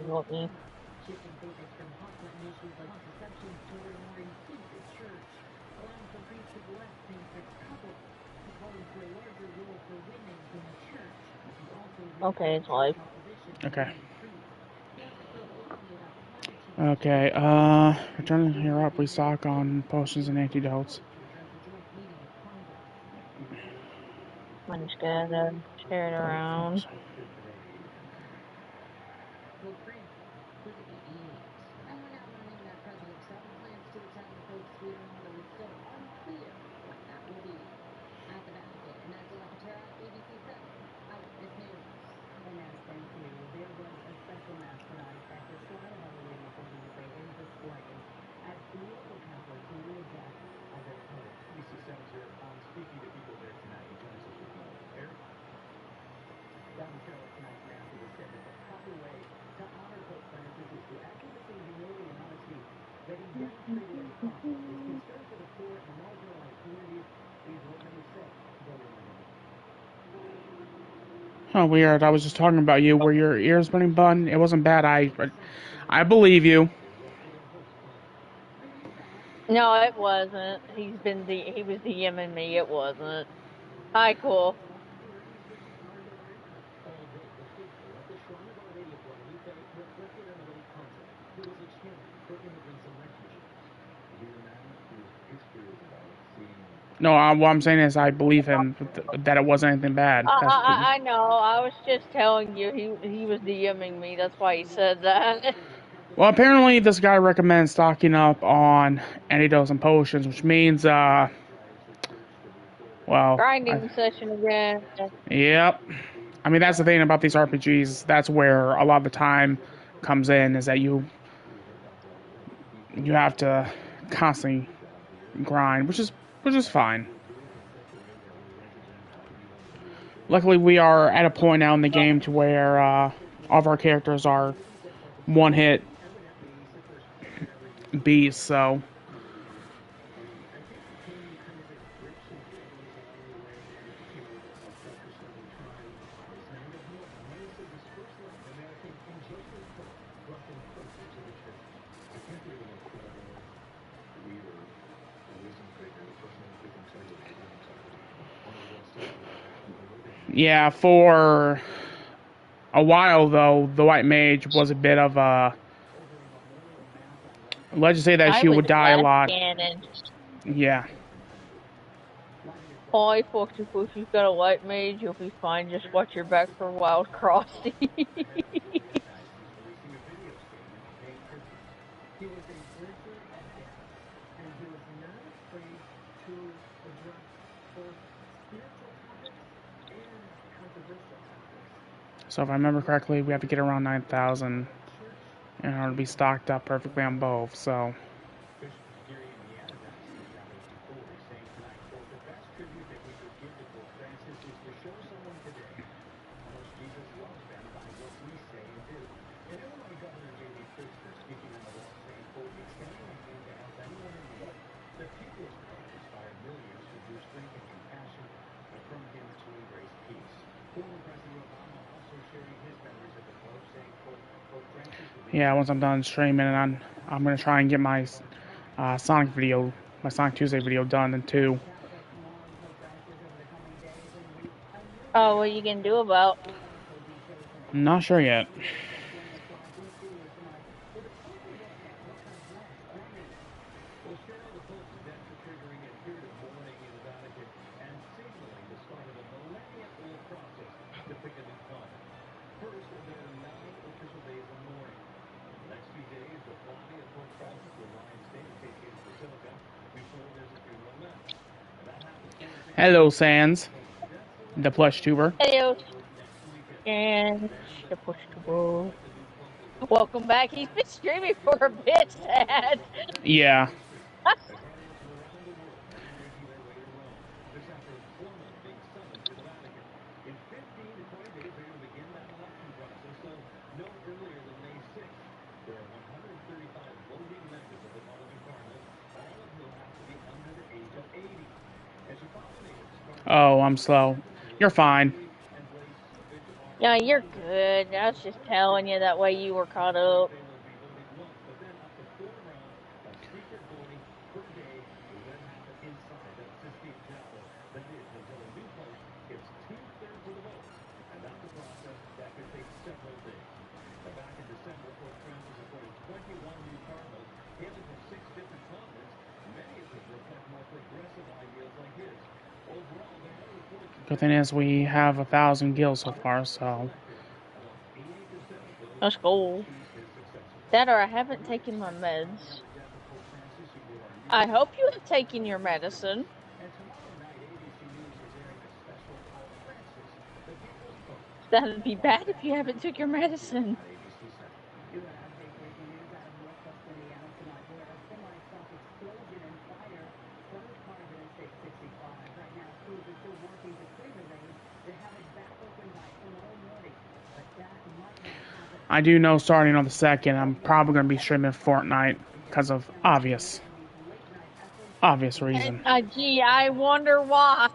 You want me? Okay, it's live. Okay. Okay, returning here up, restock on potions and antidotes. I'm just gonna share it around. Oh, weird. I was just talking about you. Were your ears burning, bun? It wasn't bad. I believe you. No, it wasn't. He was DMing me. It wasn't. Hi, cool. No, what I'm saying is I believe him that it wasn't anything bad. That's I know. I was just telling you he was DMing me. That's why he said that. well. Apparently, this guy recommends stocking up on antidotes and potions, which means well, Grinding session again. yep. I mean, that's the thing about these RPGs. That's where a lot of the time comes in, is that you have to constantly grind, which is fine. Luckily, we are at a point now in the game to where all of our characters are one-hit beasts, so. Yeah, for a while, though, the White Mage was a bit of a. Let's just say that I she was would die a last lot. cannon. Yeah. Holy fuck, if you've got a white mage, you'll be fine. Just watch your back for Wild Crossing. So if I remember correctly, we have to get around 9,000 in order to be stocked up perfectly on both, so. Yeah, once I'm done streaming, and I'm gonna try and get my Sonic video, my Sonic Tuesday video done in 2. Oh, what are you gonna do about? I'm not sure yet. Hello, Sans, the plush tuber. Adios. And the push to go. Welcome back. He's been streaming for a bit, sad. Yeah. Oh, I'm slow. You're fine. Yeah, you're good. I was just telling you that way you were caught up. Good thing is we have 1,000 gills so far, so. That's cool. That or I haven't taken my meds. I hope you have taken your medicine. That'd be bad if you haven't took your medicine. I do know starting on the 2nd, I'm probably going to be streaming Fortnite because of obvious reason. Gee, I wonder why.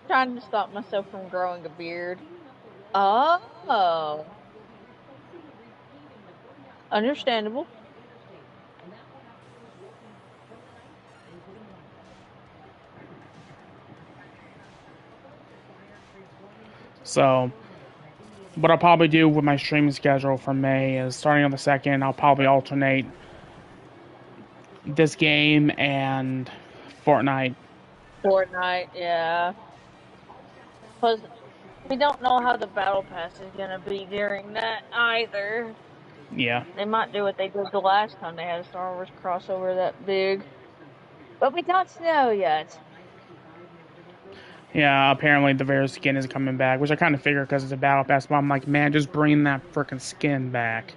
Trying to stop myself from growing a beard. Oh. Understandable. So, what I'll probably do with my streaming schedule for May is starting on the 2nd, I'll probably alternate this game and Fortnite. Fortnite, yeah. Because we don't know how the battle pass is going to be during that either. Yeah. They might do what they did the last time they had a Star Wars crossover that big. But we don't know yet. Yeah, apparently the Vader skin is coming back, which I kind of figured because it's a battle pass, but I'm like, man, just bring that freaking skin back.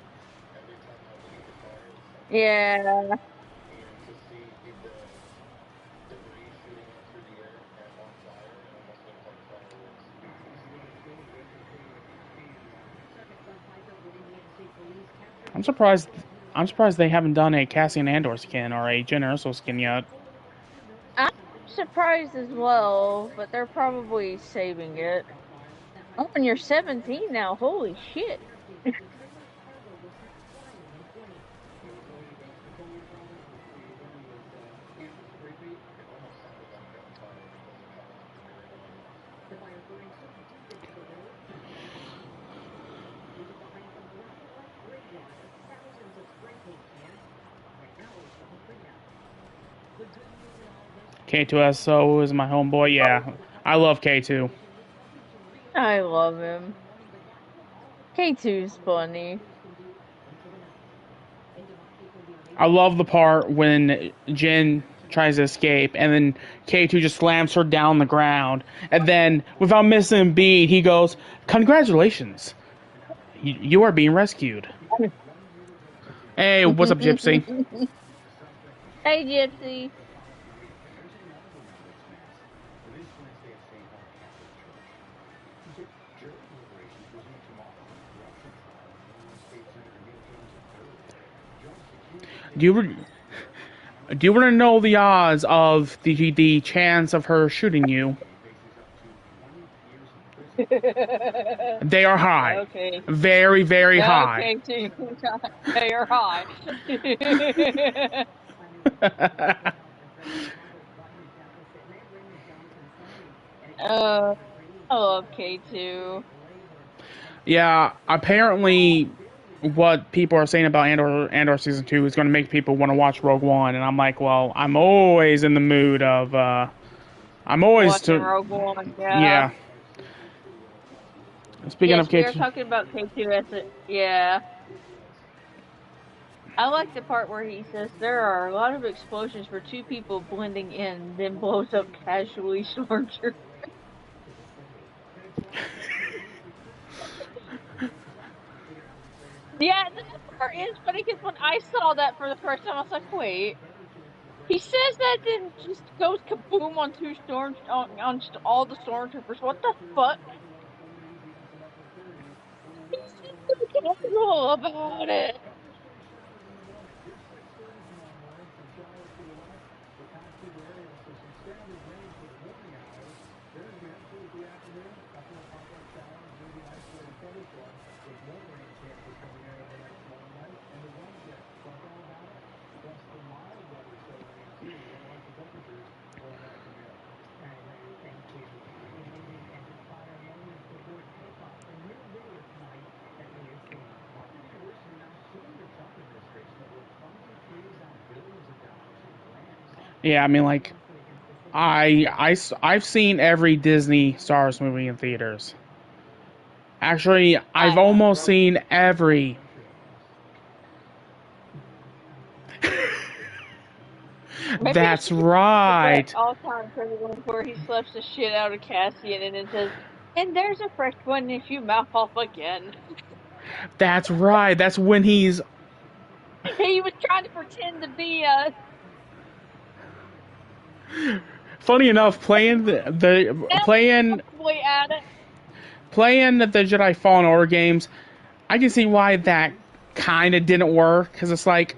Yeah. I'm surprised they haven't done a Cassian Andor skin or a Jyn Erso skin yet. I'm surprised as well, but they're probably saving it. Oh, and you're 17 now. Holy shit. K2SO is my homeboy. Yeah, I love K2. I love him. K2's funny. I love the part when Jyn tries to escape, and then K2 just slams her down the ground, and then, without missing a beat, he goes, "Congratulations, you are being rescued." Hey, what's up, Gypsy? Hey, Gypsy. Do you want to know the odds of the chance of her shooting you? They are high. Okay. Very, very high. Okay, too. They are high. I love K2. Yeah, apparently what people are saying about Andor Season 2 is going to make people want to watch Rogue One, and I'm like, well, I'm always in the mood of, I'm always watching Rogue One, yeah. Speaking of we are K2... talking about K2 yeah. I like the part where he says there are a lot of explosions for two people blending in, then blows up casually Stormtrooper. Yeah, the part is funny because when I saw that for the first time, I was like, wait. He says that, then just goes kaboom on on all the stormtroopers. What the fuck? He's so casual about it. Yeah, I mean, like, I've seen every Disney Star Wars movie in theaters. Actually, I I've almost haven't. seen every. Maybe I That's should just put that right. all-time favorite where he slaps the shit out of Cassian and then says, "And there's a fresh one if you mouth off again." That's right. That's when he's. He was trying to pretend to be Funny enough, playing the playing boy at it. playing the Jedi Fallen Order games, I can see why that kind of didn't work because it's like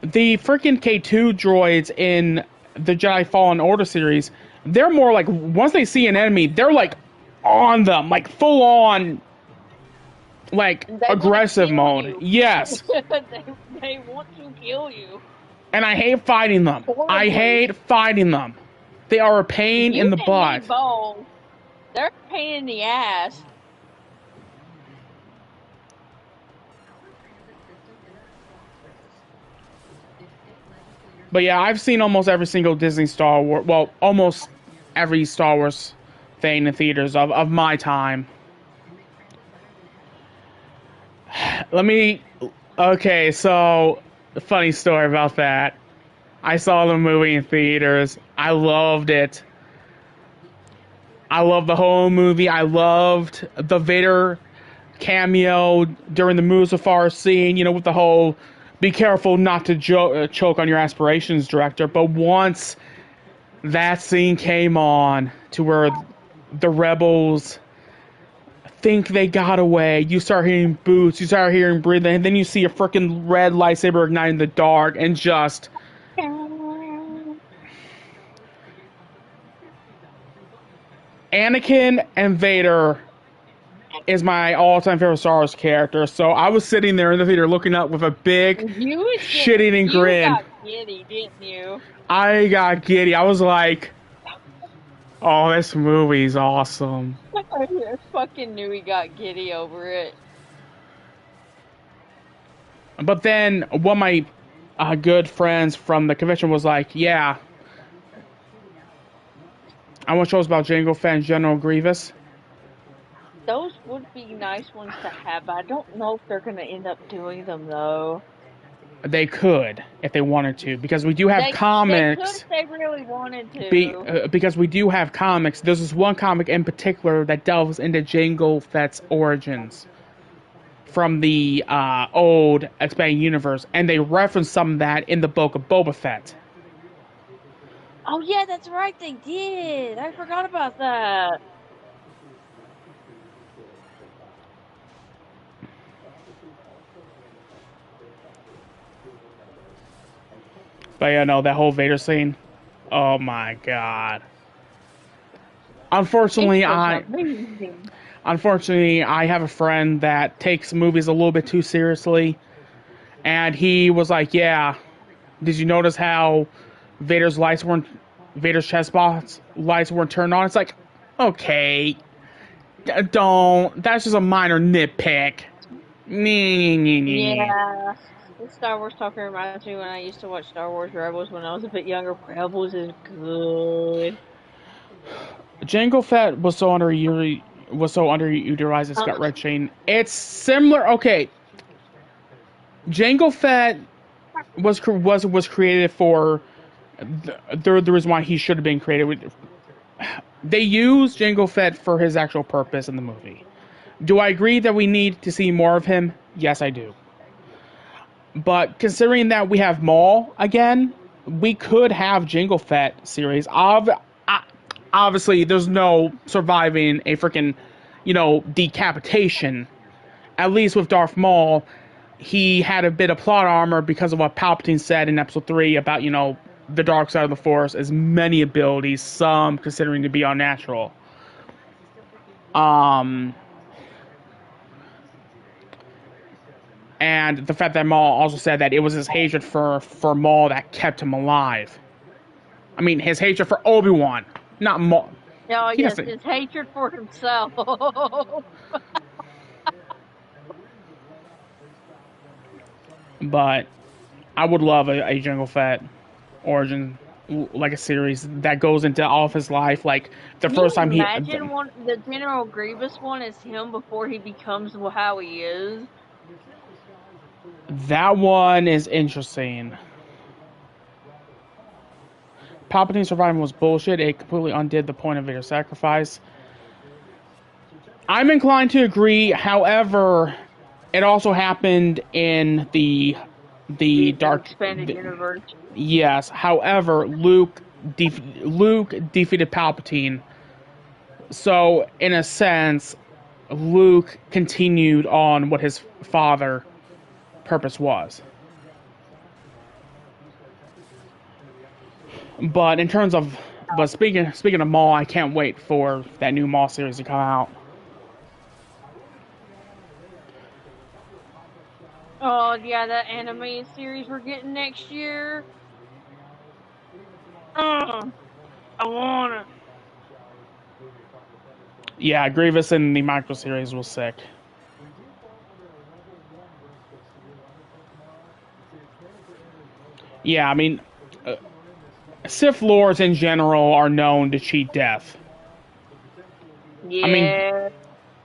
the freaking K2 droids in the Jedi Fallen Order series. They're more like once they see an enemy, they're like on them, like full on, like They want to aggressive kill mode. you. Yes, They want to kill you. and I hate fighting them. I Horribly. hate fighting them. They are a pain in You the and me butt. both. They're a pain in the ass. But yeah, I've seen almost every single Disney Star Wars. Well, almost every Star Wars thing in theaters of my time. Let me. Okay, so funny story about that. I saw the movie in theaters. I loved it. I loved the whole movie. I loved the Vader cameo during the Mustafar scene. You know, with the whole "be careful not to choke on your aspirations" director. But once that scene came on to where the rebels think they got away, you start hearing boots, you start hearing breathing, and then you see a freaking red lightsaber ignite in the dark, and just Anakin and Vader is my all-time favorite Star Wars character. So I was sitting there in the theater looking up with a big You was shit-eating you grin. got giddy, didn't you? I got giddy. I was like, oh, this movie's awesome. I fucking knew he got giddy over it. But then one of my good friends from the convention was like, yeah, I want shows about Jango Fett and General Grievous. Those would be nice ones to have, but I don't know if they're gonna end up doing them though. They could if they wanted to, because we do have They could comics. if they really wanted to. Because we do have comics. There's this one comic in particular that delves into Jango Fett's origins from the old expanded universe, and they reference some of that in the book of Boba Fett. Oh yeah, that's right, they did. I forgot about that. But yeah, no, that whole Vader scene. Oh my god. Unfortunately, It was I amazing. unfortunately I have a friend that takes movies a little bit too seriously, and he was like, "Yeah, did you notice how Vader's chest box lights weren't turned on?" It's like, okay, don't. That's just a minor nitpick. Yeah. The Star Wars talking reminds me when I used to watch Star Wars Rebels when I was a bit younger. Rebels is good. Jango Fett was so underutilized. It's got Red Chain. It's similar. Okay, Jango Fett was created for the reason why he should have been created. They used Jango Fett for his actual purpose in the movie. Do I agree that we need to see more of him? Yes, I do. But considering that we have Maul again, we could have Jango Fett series. Obviously, there's no surviving a freaking, decapitation. At least with Darth Maul, he had a bit of plot armor because of what Palpatine said in Episode 3 about, the dark side of the Force, as many abilities, some considering to be unnatural. And the fact that Maul also said that it was his hatred for Maul that kept him alive. I mean, his hatred for Obi-Wan, not Maul. Oh, yes, his hatred for himself. But I would love a Jango Fett origin like a series that goes into all of his life. Like the Can you first time imagine the General Grievous one is him before he becomes how he is? that one is interesting. Palpatine surviving was bullshit. It completely undid the point of Vader's sacrifice. I'm inclined to agree. However, it also happened in the dark expanded universe. Yes. However, Luke defeated Palpatine. So, in a sense, Luke continued on what his father purpose was. But in terms of, but speaking of Maul, I can't wait for that new Maul series to come out. Oh yeah, that animated series we're getting next year. I want it. Yeah, Grievous in the micro series was sick. Yeah, I mean, Sith Lords in general are known to cheat death. Yeah.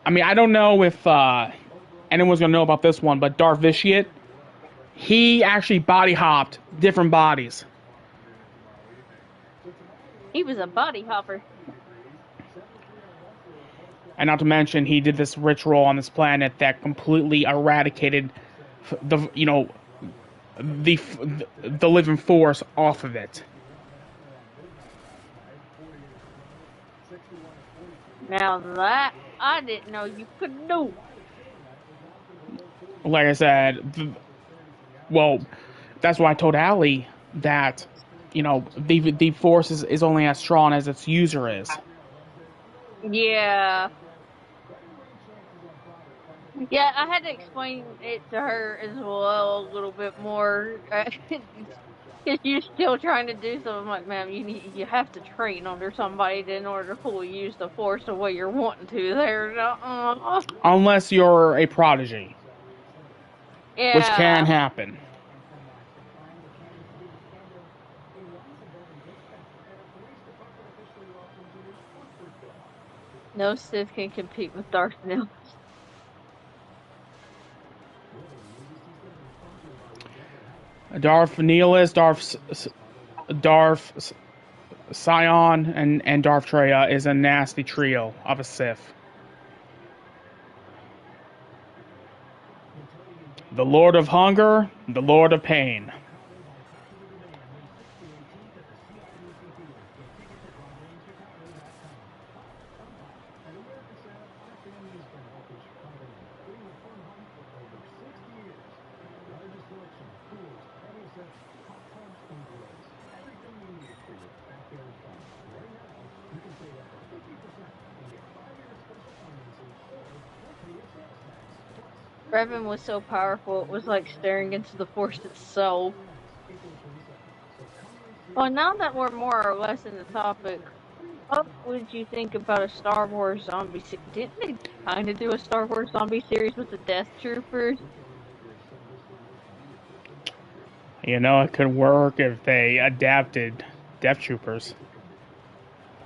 I mean, I don't know if anyone's gonna know about this one, but Darth Vitiate, he actually body hopped different bodies. He was a body hopper. And not to mention, he did this ritual on this planet that completely eradicated the the living force off of it. Now that I didn't know you could do. Like I said, well, that's why I told Allie that the force is only as strong as its user is. Yeah. Yeah, I had to explain it to her as well a little bit more. Because you're still trying to do something. I'm like, ma'am, you have to train under somebody in order to fully use the force the way you're wanting to there. Unless you're a prodigy. Which can Yeah. happen. No Sith can compete with Darth now. Darth Nihilus, Darth Sion, and Darth Traya is a nasty trio of a Sith. The Lord of Hunger, the Lord of Pain. Revan was so powerful, it was like staring into the force itself. Well, now that we're more or less in the topic, what would you think about a Star Wars zombie series? Didn't they kind of do a Star Wars zombie series with the Death Troopers? It could work if they adapted Death Troopers.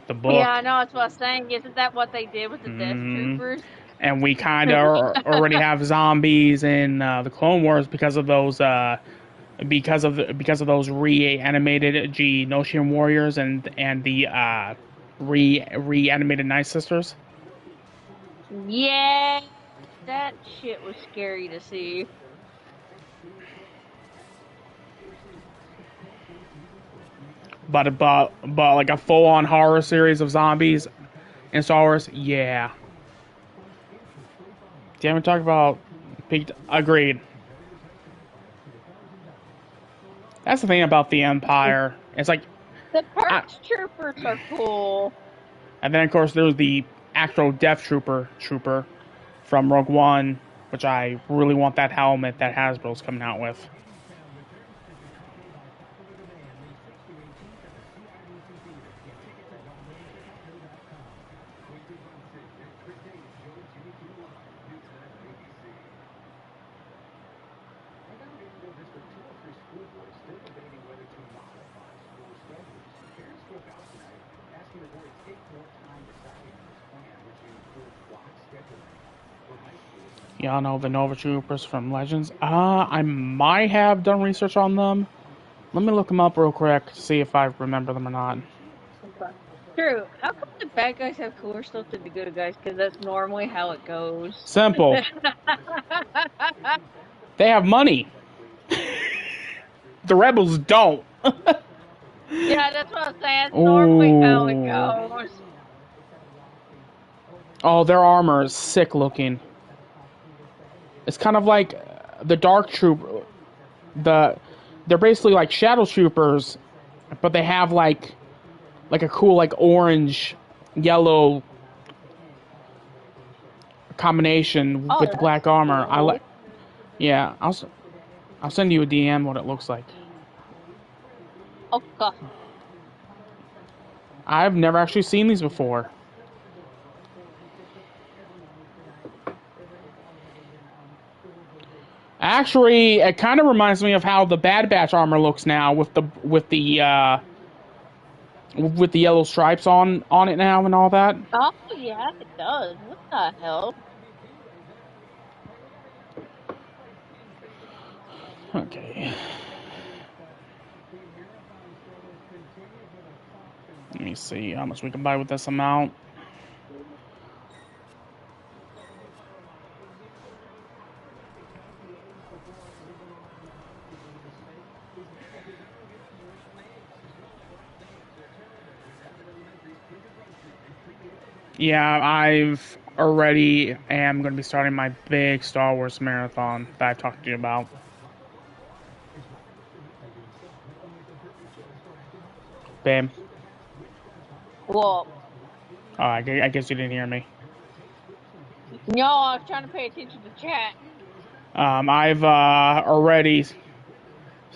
The book. Yeah, I know, that's what I was saying. Isn't that what they did with the Death Troopers? And we kind of already have zombies in the Clone Wars because of those those reanimated Geonosian warriors and the reanimated Night Sisters. Yeah, that shit was scary to see. But like a full on horror series of zombies in Star Wars, yeah. Do you haven't talked about peaked? Agreed. That's the thing about the Empire. It's like The Perks Troopers are cool. And then of course there's the actual Death Trooper from Rogue One, which I really want that helmet that Hasbro's coming out with. Y'all know the Nova Troopers from Legends? I might have done research on them. Let me look them up real quick to see if I remember them or not. Okay. True. How come the bad guys have cooler stuff than the good guys? Because that's normally how it goes. Simple. They have money. The rebels don't. Yeah, that's what I'm saying. That's normally how it Ooh. goes. Oh, their armor is sick looking. It's kind of like the Dark Troop. They're basically like Shadow Troopers, but they have like a cool like orange, yellow combination Oh, with the that's black armor. I like. cool. Yeah, I'll send you a DM what it looks like. Okay. I've never actually seen these before. Actually, it kind of reminds me of how the Bad Batch armor looks now with the yellow stripes on it now and all that. Oh, yeah, it does. What the hell? Okay. Let me see how much we can buy with this amount. Yeah, I've already am going to be starting my big Star Wars marathon that I've talked to you about. Babe. Well, Oh, I guess you didn't hear me. no, I was trying to pay attention to chat. I've already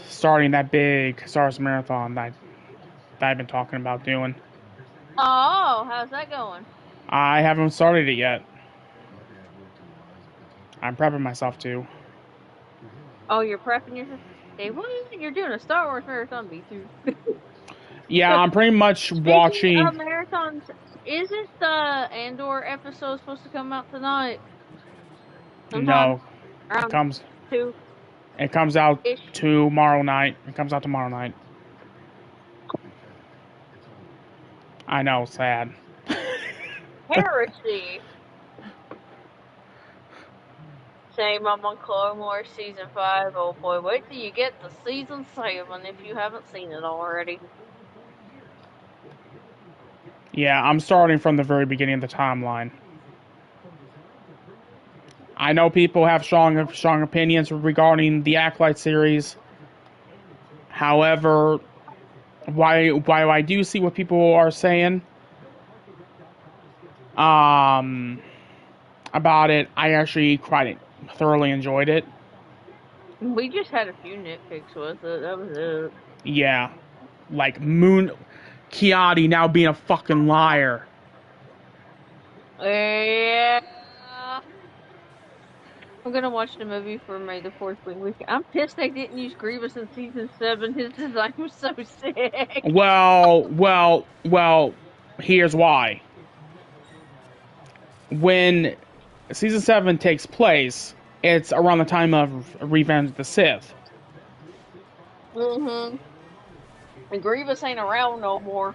starting that big Star Wars marathon that I've been talking about doing. Oh, how's that going? I haven't started it yet. I'm prepping myself to. Oh, you're prepping yourself? Hey, what? You're doing a Star Wars marathon, me too. Yeah, I'm pretty much Speaking watching. of marathons, isn't the Andor episode supposed to come out tonight? Sometime No, it around comes. 2 It comes out ish. tomorrow night. It comes out tomorrow night. I know, sad. Heresy. Same, I'm on Clone Wars season 5. Oh boy, wait till you get to season 7 if you haven't seen it already. Yeah, I'm starting from the very beginning of the timeline. I know people have strong opinions regarding the Acolyte series. However, why I do see what people are saying about it, I actually quite thoroughly enjoyed it. We just had a few nitpicks with it. That was it. Yeah, like Moon Kiadi now being a fucking liar. Yeah. I'm gonna watch the movie for May the 4th weekend. I'm pissed they didn't use Grievous in season 7. His design was so sick. Well. Here's why. When season 7 takes place, it's around the time of Revenge of the Sith. Mm-hmm. And Grievous ain't around no more.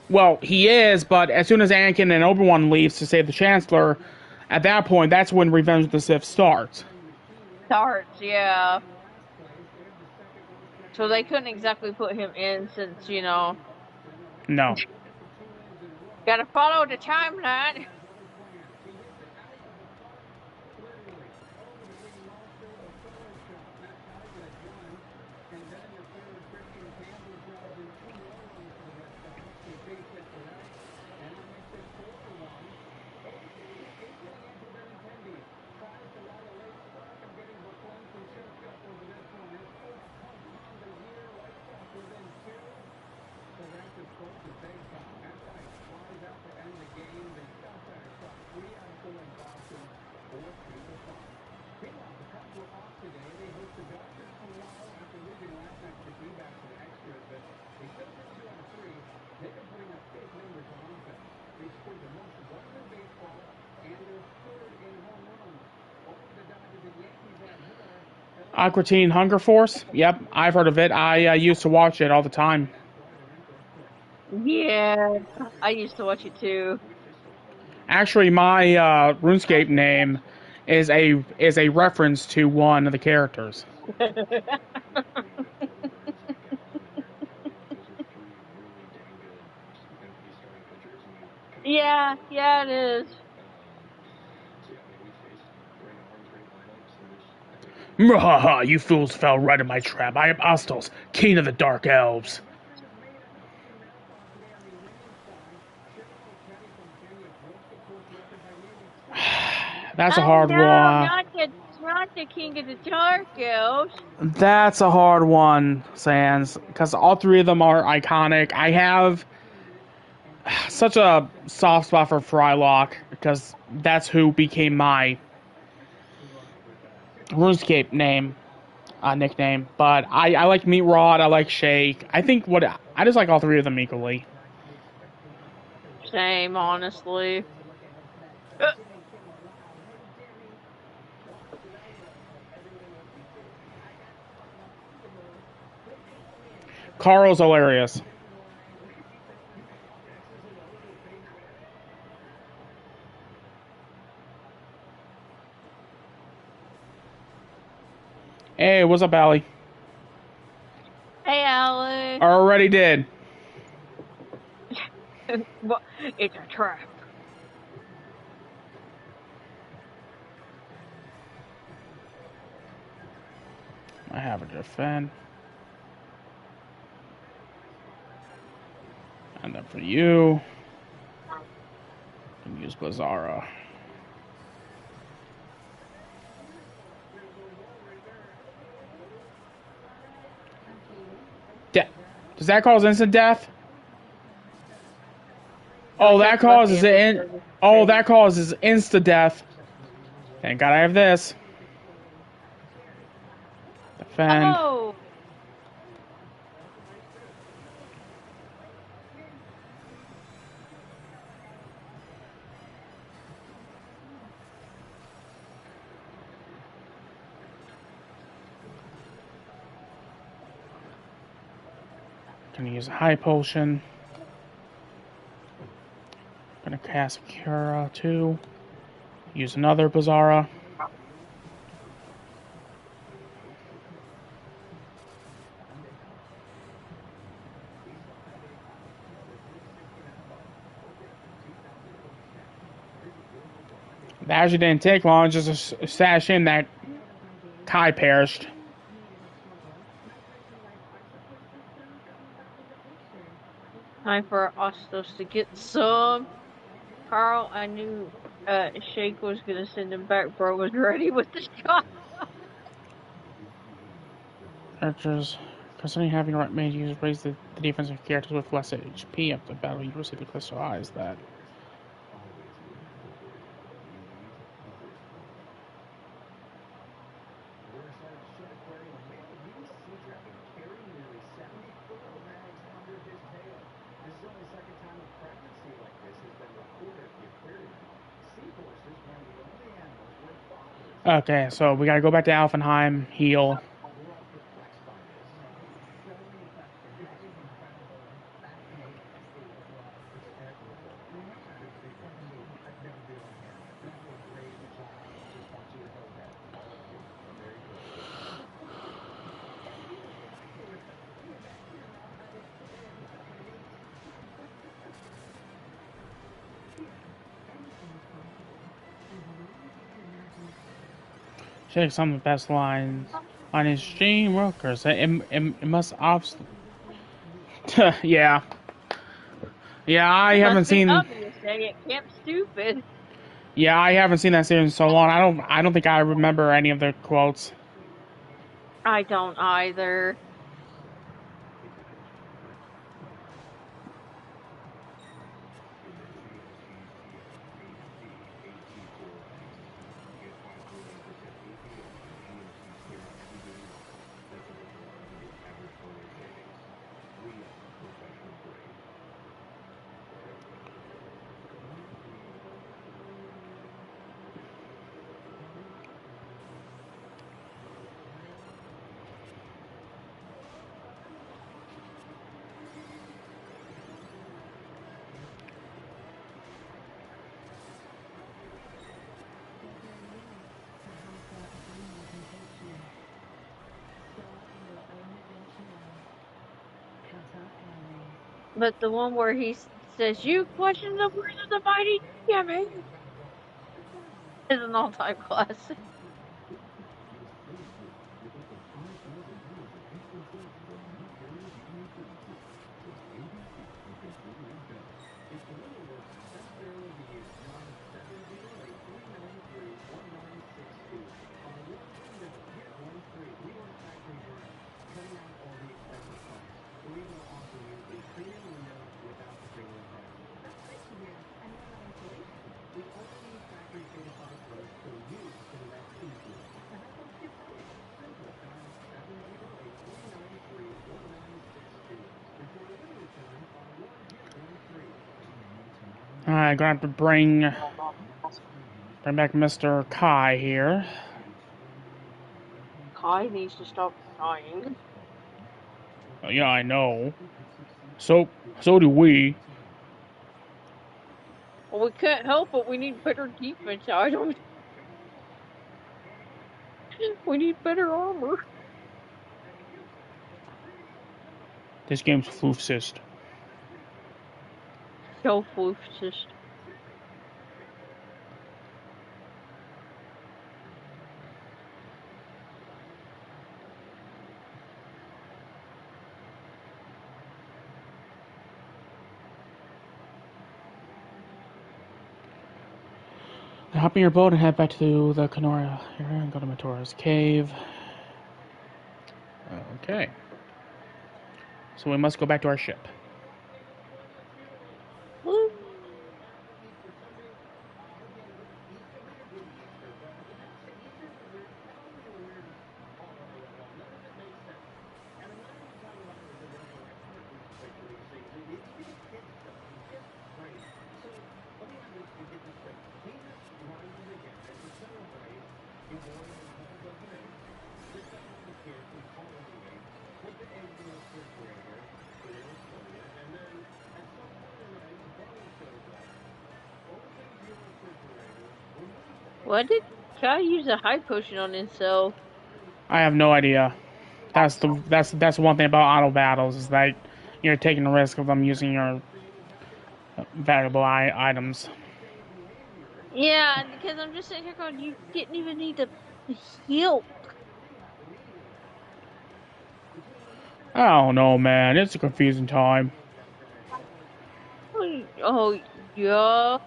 Well, he is, but as soon as Anakin and Obi-Wan leaves to save the Chancellor, at that point, that's when Revenge of the Sith starts. Starts, yeah. So they couldn't exactly put him in since, No. gotta follow the timeline. Aqua Teen Hunger Force. Yep, I've heard of it. I used to watch it all the time. Yeah, I used to watch it too. Actually, my RuneScape name is a reference to one of the characters. Yeah, yeah, it is. Mwahaha, you fools fell right in my trap. I am Astos, king of the Dark Elves. That's a Oh hard no, one. not the King of the Dark Elves. That's a hard one, Sans, because all three of them are iconic. I have such a soft spot for Frylock because that's who became my RuneScape name, nickname. But I like Meat Rod, I like Shake. I just like all three of them equally. Same, honestly. Carl's hilarious. Hey, what's up, Allie? Hey, Alex. Already did. What? It's a trap. I have a defend. And then for you, I can use Bizarra. Does that cause instant death? No, Oh, it that just left the causes Ember it. Spirit. Oh, that causes insta death. Thank God I have this. Defend. Oh! Gonna use a high potion. Gonna cast Cura too. Use another Bizarra. That actually didn't take long. Just a stash in that Kai perished. Time for Ostos to get some. Carl, I knew Shake was gonna send him back. Bro was ready with the shot. Characters. Considering having right mage use raise the defense of characters with less HP up the battle, you receive the crystal eyes that. Okay, so we gotta go back to Alfenheim, heal. Check some of the best lines on his stream workers. It must obs. Yeah, yeah. I It haven't must be seen. obvious, dang it. Camp stupid. Yeah, I haven't seen that series in so long. I don't think I remember any of the quotes. I don't either. But the one where he says, "You question the words of the mighty," yeah, man, is an all-time classic. Alright, gonna have to bring back Mr. Kai here. Kai needs to stop crying. Yeah, I know. So do we. Well, we can't help it. We need better defense. I don't. We need better armor. This game's floofsist. Self-just. Hop in your boat and head back to the Kenora here and go to Matora's cave. Okay. So we must go back to our ship. Woo. Why did Kai use a high potion on himself? I have no idea. That's one thing about auto battles is that you're taking the risk of them using your valuable items. Yeah, because I'm just sitting here going, you didn't even need to heal. I don't know, man. It's a confusing time. Oh, yeah.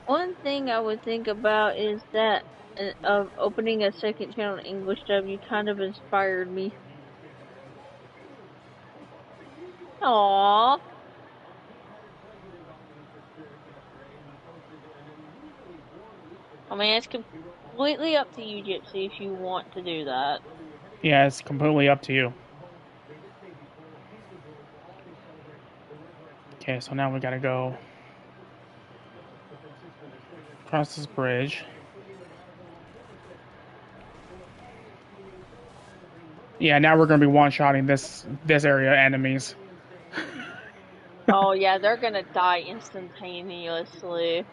One thing I would think about is that of opening a second channel in English dub, you kind of inspired me. Aww. I mean, it's completely up to you, Gypsy, if you want to do that. Yeah, it's completely up to you. Okay, so now we gotta go across this bridge. Yeah, now we're gonna be one-shotting this area enemies. Oh, yeah, they're gonna die instantaneously.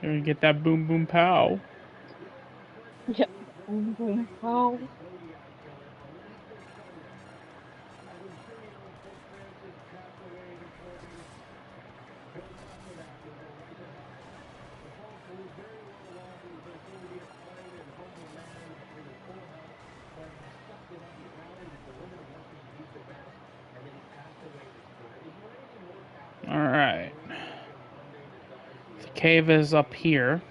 Here we get that boom boom pow. Yep. Boom, boom, pow. Alright. The cave is up here.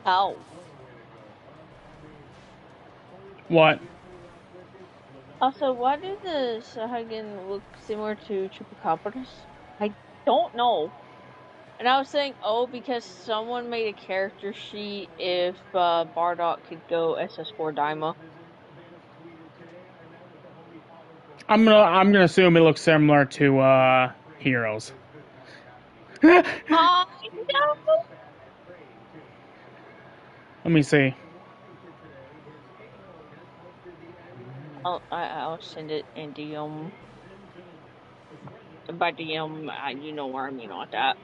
Ow. What? Also, why do the Sahagin look similar to Chupacabras? I don't know. And I was saying, oh, because someone made a character sheet if Bardock could go SS4 Daima. I'm gonna assume it looks similar to Heroes. Let Oh, no! me see. I'll send it in DM. By DM, you know where I mean like that.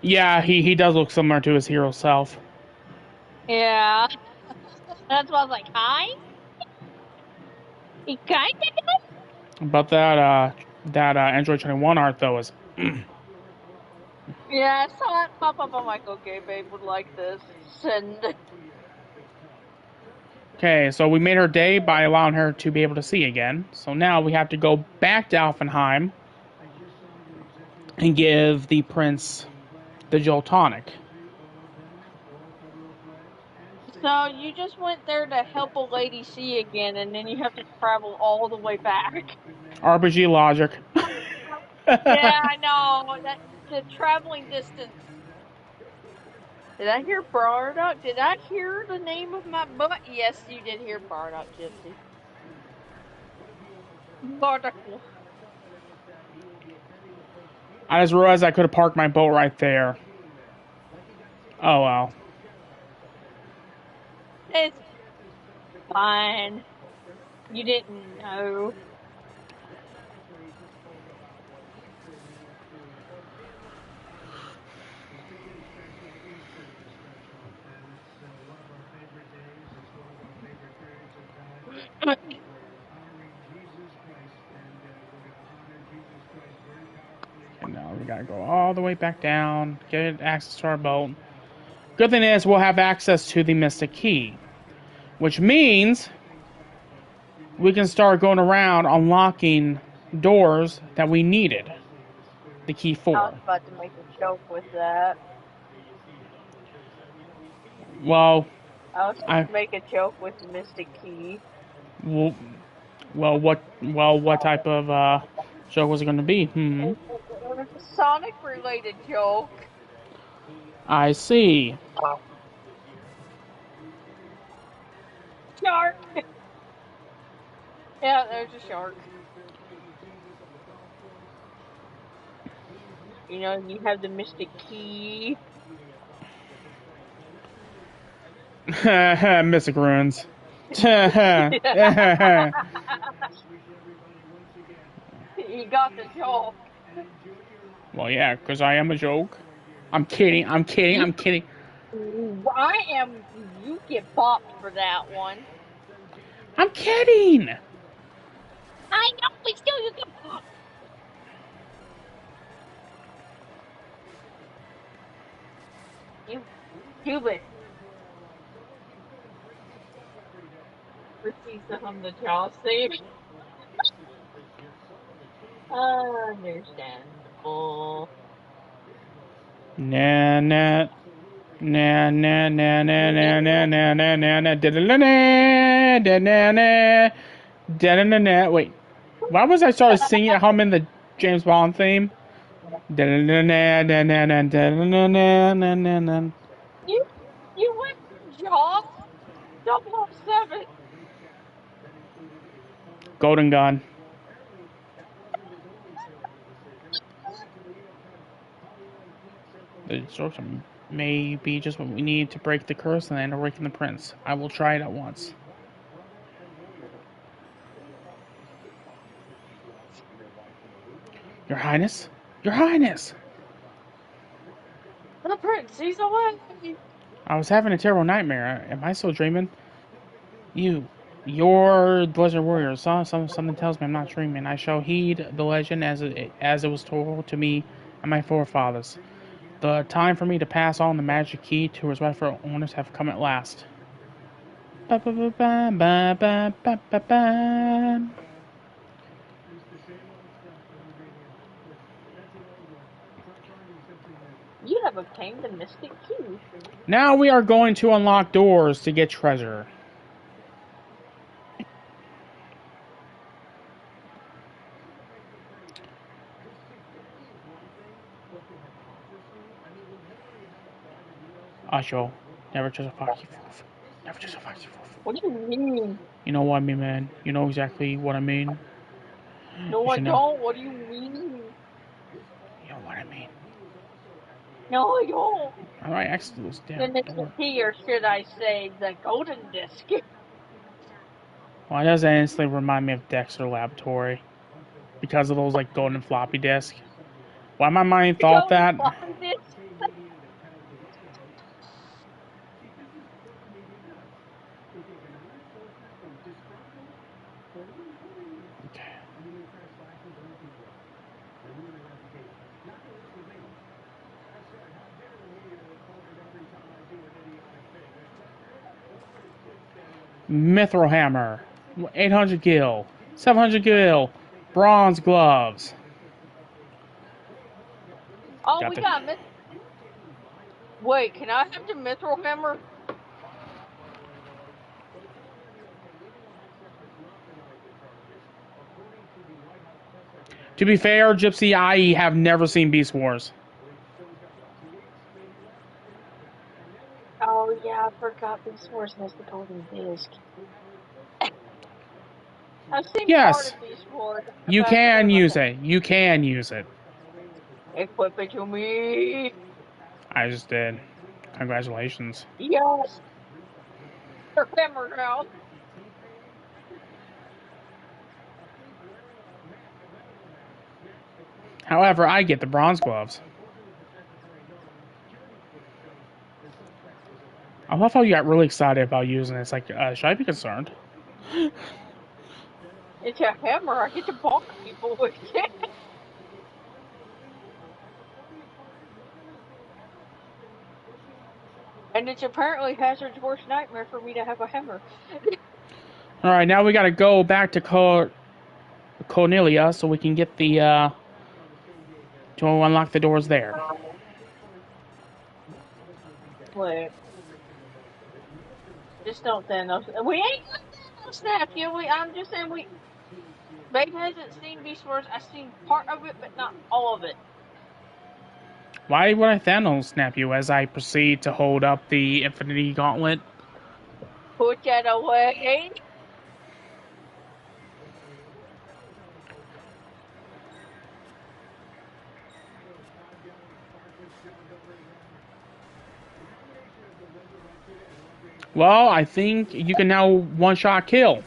Yeah, he does look similar to his hero self. Yeah. That's why I was like, hi? He kinda But that Android 21 art though is. Yeah, I saw it pop up. I'm like, okay, babe would like this. Send. Okay, so we made her day by allowing her to be able to see again. So now we have to go back to Alfenheim and give the prince the Jolt tonic. So you just went there to help a lady see again, and then you have to travel all the way back. RPG logic. Yeah, I know. That the traveling distance. Did I hear Bardock? Did I hear the name of my butt? Yes, you did hear Bardock, Gypsy. Bardock. I just realized I could have parked my boat right there. Oh well. It's fine. You didn't know. And now we gotta go all the way back down, get access to our boat. Good thing is we'll have access to the Mystic Key, which means we can start going around unlocking doors that we needed the key I was for. about to make a joke with that. Well, I was going I to make a joke with Mystic Key. well, what type of show was it going to be? It was a Sonic related joke. I see. Shark! Yeah, there's a shark. You know, you have the Mystic Key. Mystic Ruins. You got the joke. Well, yeah, because I am a joke. I'm kidding. I'm kidding. I'm kidding. You get bopped for that one. I'm kidding. I know, but still you get bopped. You stupid. Proceeds to hum the Chelsea. Understandable. Na na na na na na na na na na na na da da na da na na da na na. Wait, why was I started singing humming the James Bond theme? Da na na na na na da na na na na na. You you went from Jaws 007. Golden Gun. The instruction may be just what we need to break the curse and awaken the prince. I will try it at once. Your Highness? Your Highness! The prince, he's away. I was having a terrible nightmare. Am I still dreaming? You're the Legend Warrior. Something tells me I'm not dreaming. I shall heed the legend as it was told to me and my forefathers. The time for me to pass on the magic key to its rightful owners have come at last. Ba ba ba ba ba ba ba ba ba. You have obtained the Mystic Key. Now we are going to unlock doors to get treasure. Asho, never trust a foxy wolf. Never trust a foxy wolf. What do you mean? You know what I mean, man. You know exactly what I mean. No, You I should know. don't. What do you mean? You know what I mean. No, I don't. Alright, exit this damn Then it's the door. T, or should I say the golden disc? Why does that instantly remind me of Dexter Laboratory? Because of those, like, golden floppy disk? Why my mind The thought golden that? floppy disk. Okay. Mithril Hammer. 800 gil. 700 gil. Bronze gloves. Oh, Got we the... got Wait, can I have the mithril hammer? To be fair, Gypsy, I have never seen Beast Wars. Oh yeah, I forgot Beast Wars has the golden disc. I've seen part Yes, of Beast Wars. you can use it. You can use it. Equip it to me. I just did. Congratulations. Yes. Her hammer now. However, I get the bronze gloves. I love how you got really excited about using it. It's like, should I be concerned? It's a hammer. I get to bonk people with it. And it's apparently Hazard's worst nightmare for me to have a hammer. Alright, now we gotta go back to Cornelia so we can get the, to unlock the doors there. Wait. Just don't Thanos. We ain't got Thanos snap yet. I'm just saying Babe hasn't seen Beast Wars. I've seen part of it, but not all of it. Why would I Thanos snap you as I proceed to hold up the Infinity Gauntlet? Put that away. Well, I think you can now one-shot kill.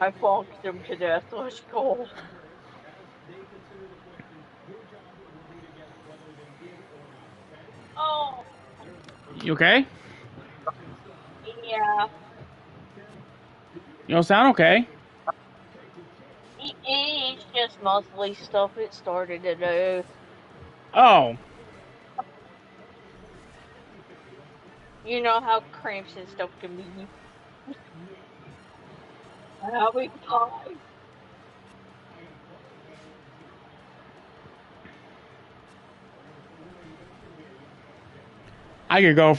I bonked him to death. Let's go. Oh, You okay? yeah. You don't sound okay. It's just mostly stuff it started to do. Oh. You know how cramps and stuff can be. How we die. I could go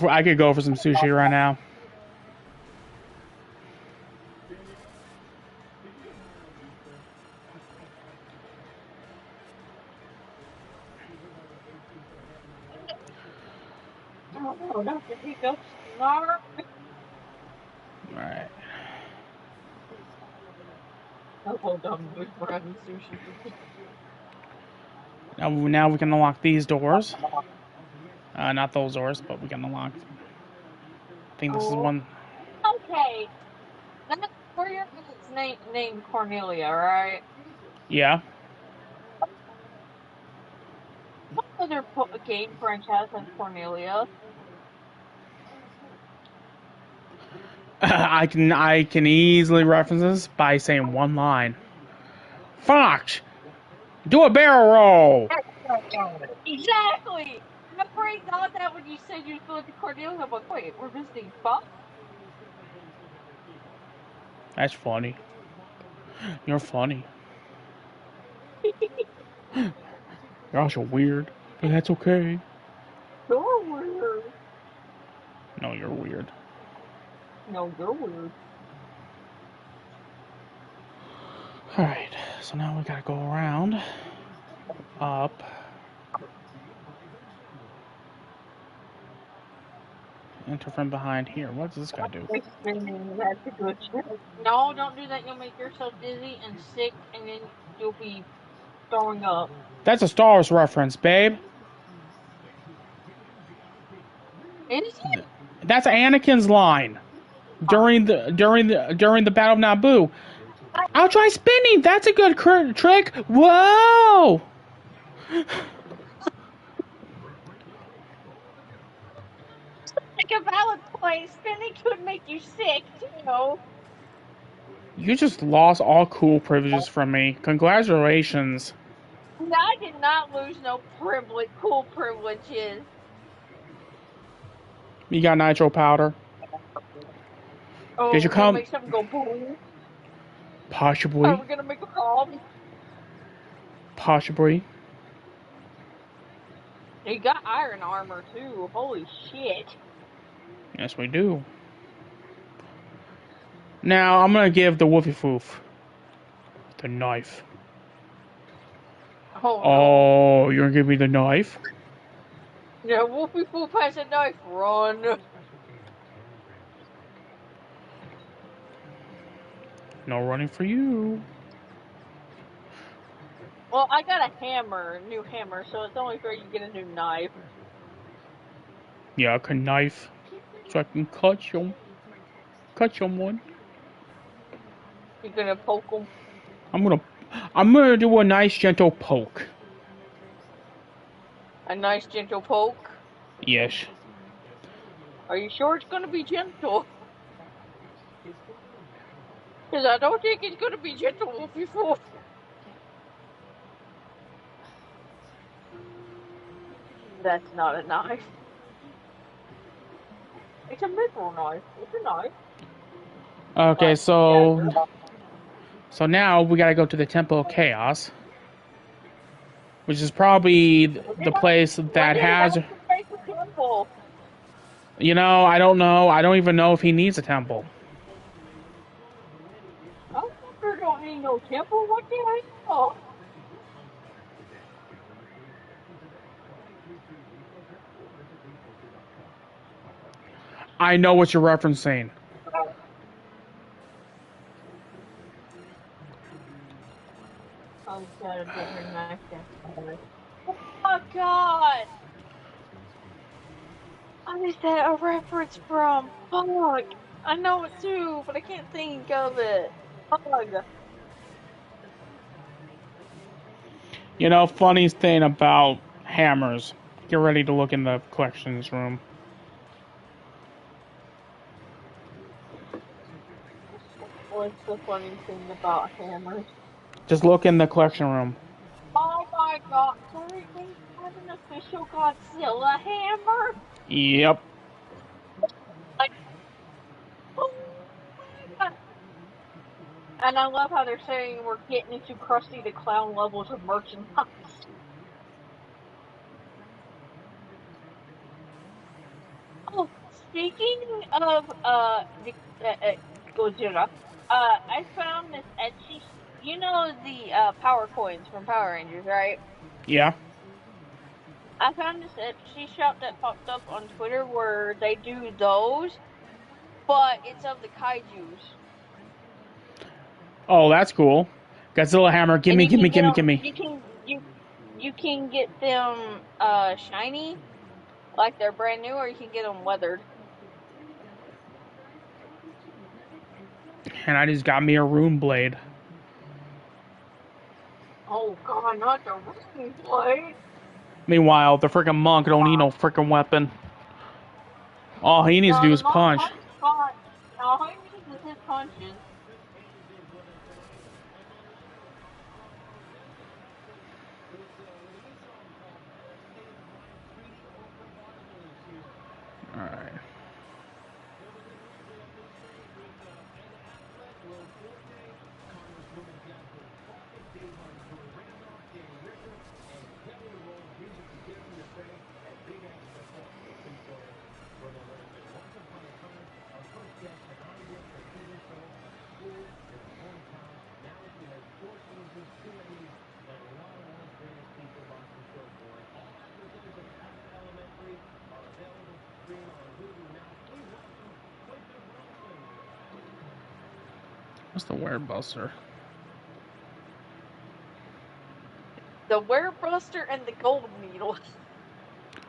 for some sushi right now. Oh, not the hiccups. Snark. Alright. Oh, hold on. We're having sushi. Now we can unlock these doors. Not those doors, but we can unlock. I think this is one. Okay. That's where your name Cornelia, right? Yeah. What other game franchise has Cornelia? I can easily reference this by saying one line. Fox, do a barrel roll. Exactly! My brain thought that when you said you were going to Cornelia. I'm like, wait, we're visiting Fox? That's funny. You're funny. You're also weird, but that's okay. You're weird. No, you're weird. No, you're weird. Alright, so now we gotta go around. Up. Enter from behind here. What does this guy do? That's a good trick. No, don't do that. You'll make yourself dizzy and sick, and then you'll be throwing up. That's a Star Wars reference, babe. Is it? That's Anakin's line during the Battle of Naboo. I'll try spinning. That's a good trick. Whoa! Like a valid point. Spinning could make you sick, too. You just lost all cool privileges from me. Congratulations. I did not lose no cool privileges. You got nitro powder. Oh, Did you we're gonna come? make something go boom. Possibly. Are we gonna make a bomb? Possibly. You got iron armor too. Holy shit. Yes, we do. Now, I'm gonna give the Woofy Foof the knife. Oh, oh, you're gonna give me the knife? Yeah, Woofy Foof has a knife. Run. No running for you. Well, I got a new hammer, so it's only fair you get a new knife. Yeah, I can knife. So I can cut someone. You're gonna poke them. I'm gonna do a nice gentle poke. A nice gentle poke? Yes. Are you sure it's gonna be gentle? Because I don't think it's gonna be gentle, Woofy Foof. That's not a knife. It's a mithril knife. It's a knife. Okay, But, so yeah, so now we gotta go to the Temple of Chaos, which is probably the place that has. You know, I don't know. I don't even know if he needs a temple. Oh, fucker don't need no temple. What the hell? I know what you're referencing. Oh, got a different knife there. Oh, God! What is that a reference from? Fuck! I know it too, but I can't think of it. Fuck! You know, funny thing about hammers. Get ready to look in the collections room. What's the funny thing about hammers? Just look in the collection room. Oh my god, sorry, they have an official Godzilla hammer? Yep. Like, oh my god. And I love how they're saying we're getting into Krusty the Clown levels of merchandise. Oh, speaking of Godzilla, I found this Etsy. You know the Power Coins from Power Rangers, right? Yeah. I found this Etsy shop that popped up on Twitter where they do those, but it's of the kaijus. Oh, that's cool. Godzilla hammer. And Gimme, you can gimme, get gimme, them. gimme. You can get them shiny, like they're brand new, or you can get them weathered. And I just got me a rune blade. Oh god, not the rune blade! Meanwhile, the freaking monk don't need no freaking weapon. All he needs to No, do the is punch. monk fought. All he needs is his punches. Alright. What's the Werebuster? The Werebuster and the Golden Needle.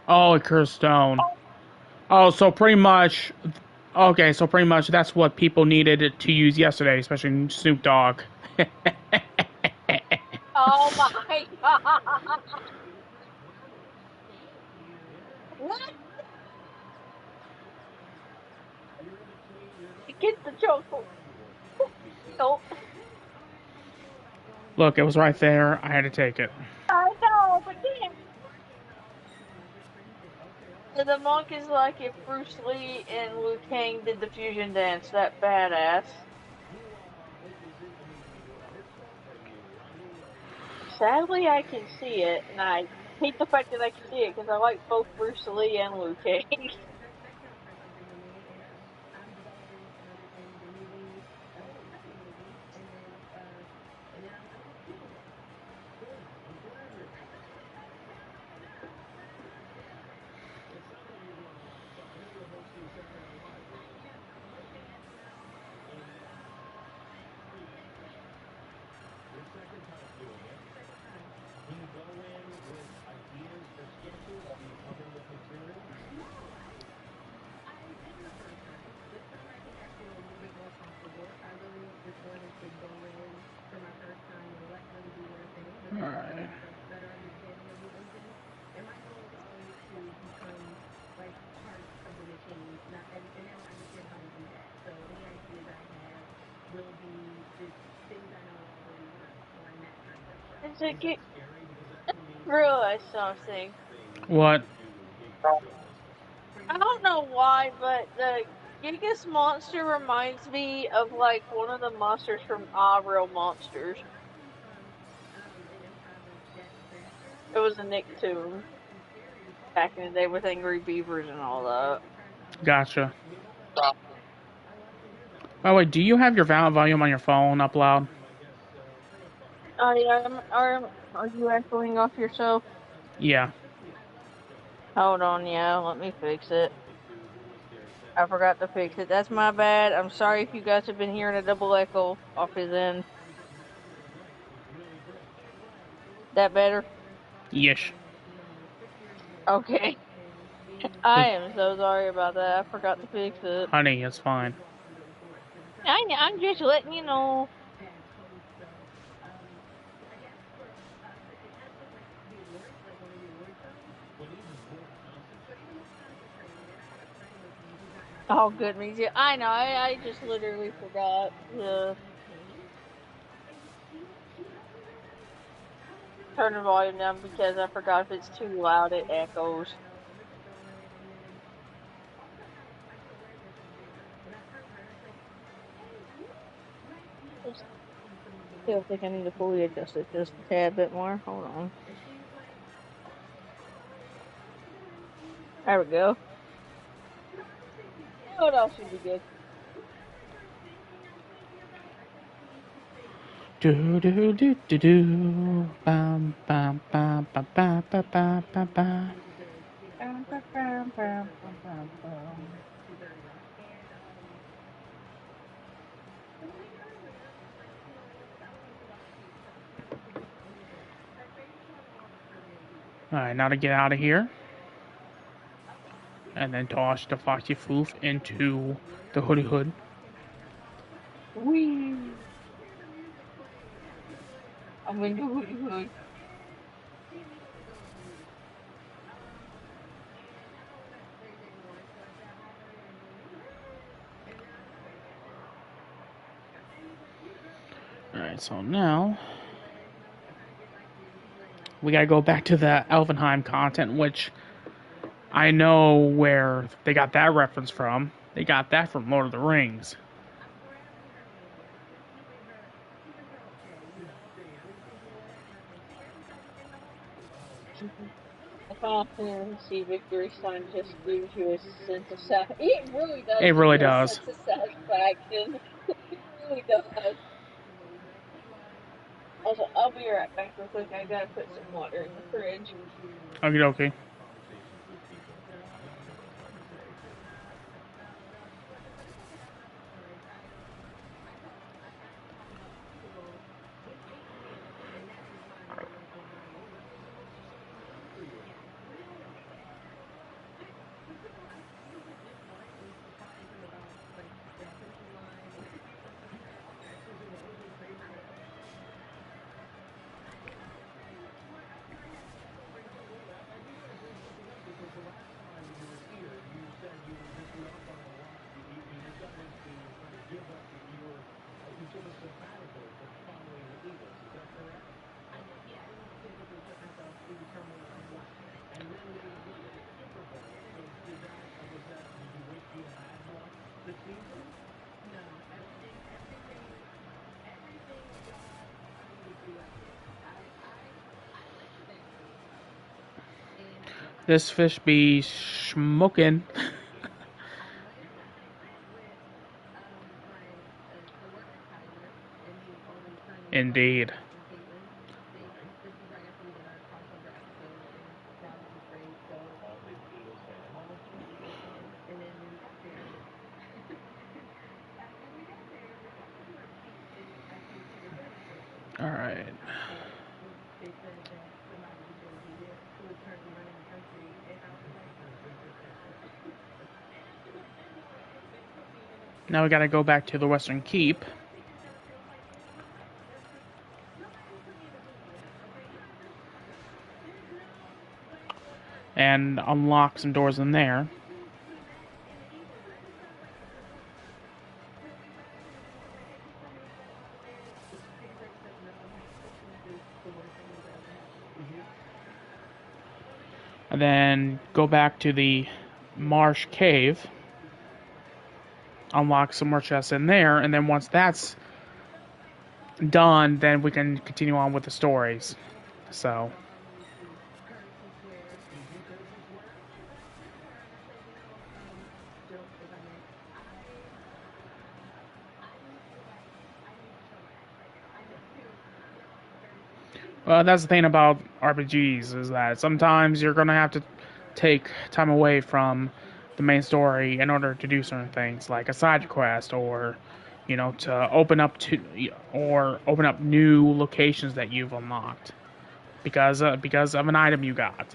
Oh, a Cursed Stone. Oh, so pretty much. Okay, so pretty much that's what people needed to use yesterday, especially Snoop Dogg. Oh my god! What? Get the chocolate. Nope. Look, it was right there. I had to take it. I know, but damn. So the monk is like if Bruce Lee and Liu Kang did the fusion dance. That badass. Sadly, I can see it, and I hate the fact that I can see it because I like both Bruce Lee and Liu Kang. Alright. It's like it realize something. What? I don't know why, but the Gigas monster reminds me of like one of the monsters from Ah Real Monsters. It was a Nicktoon back in the day with Angry Beavers and all that. Gotcha. By the way, do you have your volume on your phone up loud? Are you echoing off yourself? Yeah. Hold on, yeah, let me fix it. I forgot to fix it. That's my bad. I'm sorry if you guys have been hearing a double echo off his end. That better? Yes. Okay. I am so sorry about that. I forgot to fix it. Honey, it's fine. I'm just letting you know. Oh, good music. I know. I just literally forgot to turn the volume down because I forgot if it's too loud, it echoes. I still think I need to fully adjust it just a tad bit more. Hold on. There we go. What else should be good? Do do do do do. Bam bam bam bam bam bam bam bam bam. Alright, now to get out of here. And then toss the Foxy Floof into the Hoodie Hood. Wee. I'm in the hood. Alright, so now we gotta go back to the Elvenheim content, which I know where they got that reference from. They got that from Lord of the Rings. The Final Fantasy Victory Sign just gives you a sense of satisfaction. It really does. It really give you does. A sense of satisfaction. It really does. Also, I'll be right back real quick. I gotta put some water in the fridge. Okie dokie. This fish be smoking. Indeed. All right. Now we gotta go back to the Western Keep. And unlock some doors in there. And then go back to the Marsh Cave. Unlock some more chests in there, and then once that's done, then we can continue on with the stories. So that's the thing about RPGs, is that sometimes you're gonna have to take time away from the main story in order to do certain things, like a side quest, or to open up new locations that you've unlocked because of an item you got.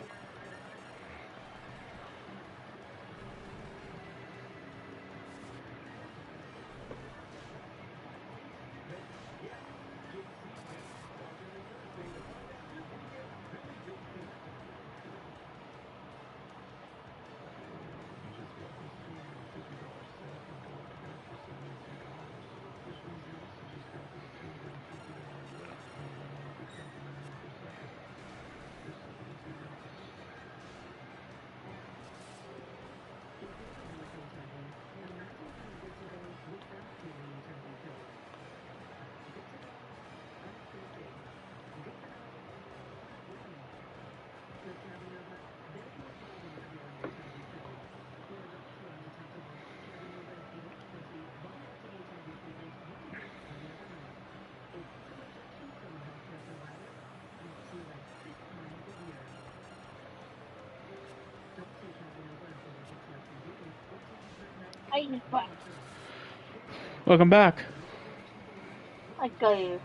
Welcome back. I tell you.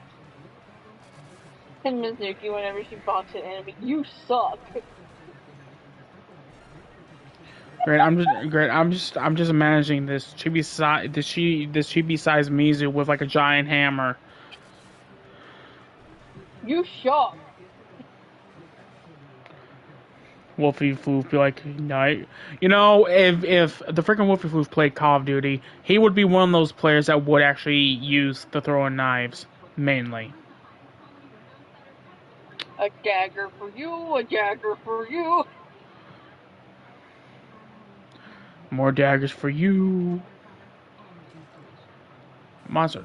10 minutes if you whenever she boxes an enemy, you suck. Great. I'm just imagining this chibi sized Mizu with like a giant hammer. You suck. Wolfie Floof be like, no, if the freaking Wolfie Floof played Call of Duty, he would be one of those players that would actually use the throwing knives mainly. A dagger for you, a dagger for you. More daggers for you. Monster.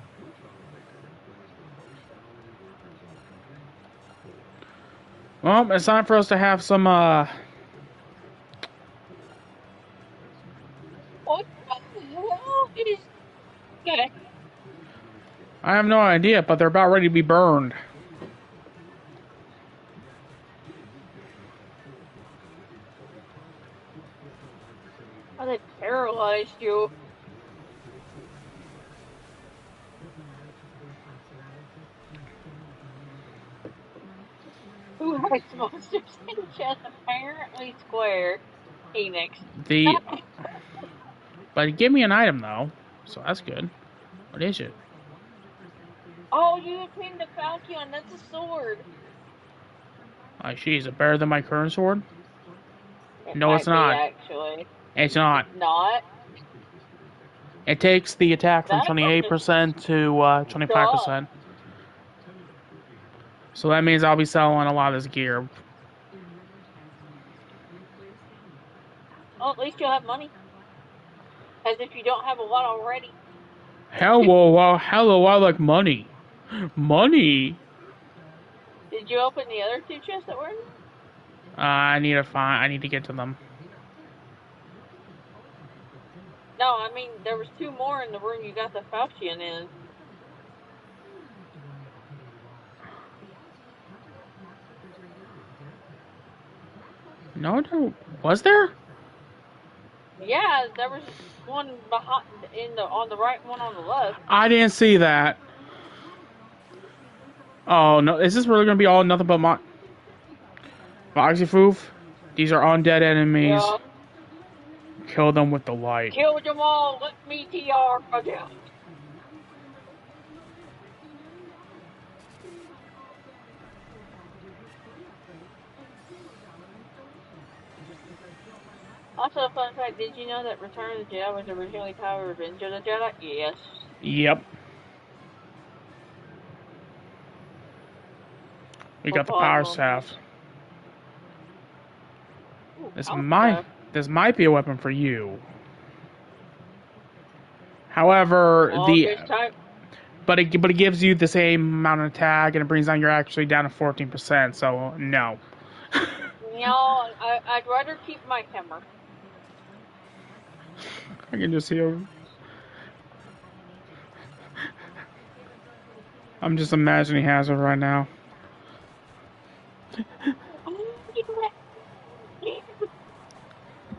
Well, it's time for us to have some, What the hell is that? I have no idea, but they're about ready to be burned. Oh, they paralyzed you. Who writes monsters in chess? Apparently Square Enix. But give me an item though, so that's good. What is it? Oh, you obtained the Falcon. That's a sword. Is it better than my current sword? It No, it's not. Actually, It's not. Not. It takes the attack from 28% to 25%. So that means I'll be selling a lot of this gear. Well, at least you'll have money. As if you don't have a lot already. Hello, I like money. Money? Did you open the other two chests that were in I need to find. I need to get to them. No, I mean there was 2 more in the room you got the Faucian in. No, there was there. Yeah, there was one behind on the right, one on the left. I didn't see that. Oh no! Is this really gonna be all nothing but Moxifoof? These are undead enemies. Yeah. Kill them with the light. Kill them all. Let me TR down. Also, a fun fact: did you know that Return of the Jedi was originally titled Revenge of the Jedi? Yes. Yep. We got the power staff. This might be a weapon for you. However, but it gives you the same amount of attack and it brings down your actually down to 14%. So no. No, I'd rather keep my hammer. I can just hear. I'm just imagining Hazard right now.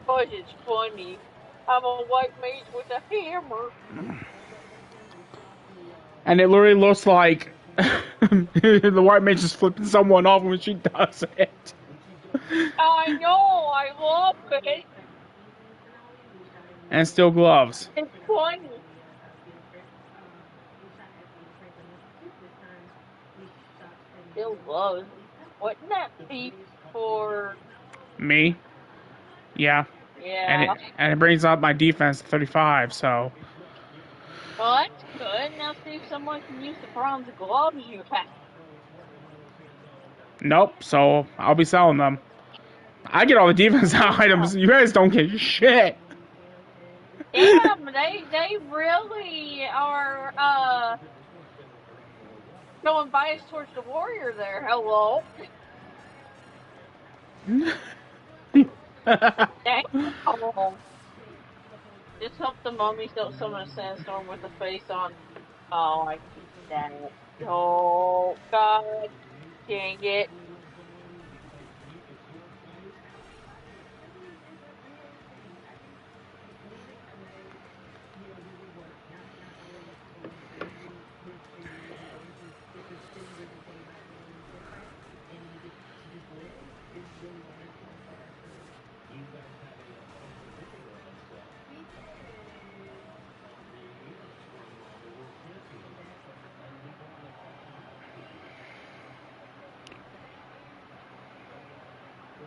Oh, it's funny. I'm a white mage with a hammer. And it literally looks like the white mage is flipping someone off when she does it. I know, I love it. And still gloves. It's funny. Still gloves. Wouldn't that be for me? Yeah. Yeah. And it brings up my defense to 35, so. Well, that's good. Now see if someone can use the bronze gloves you have. Nope, so I'll be selling them. I get all the defense items. You guys don't get shit. Damn, they really are showing bias towards the warrior there. Hello. Dang. Oh. Just hope the mummies don't summon a sandstorm with a face on. Oh, I keep that. Oh, God. Dang it.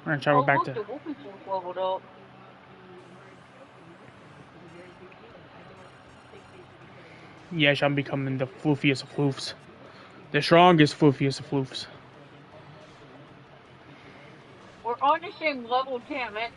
We're gonna travel back to. The Wolfenstein leveled up. Yes, I'm becoming the floofiest of floofs. The strongest floofiest of floofs. We're on the same level, damn it.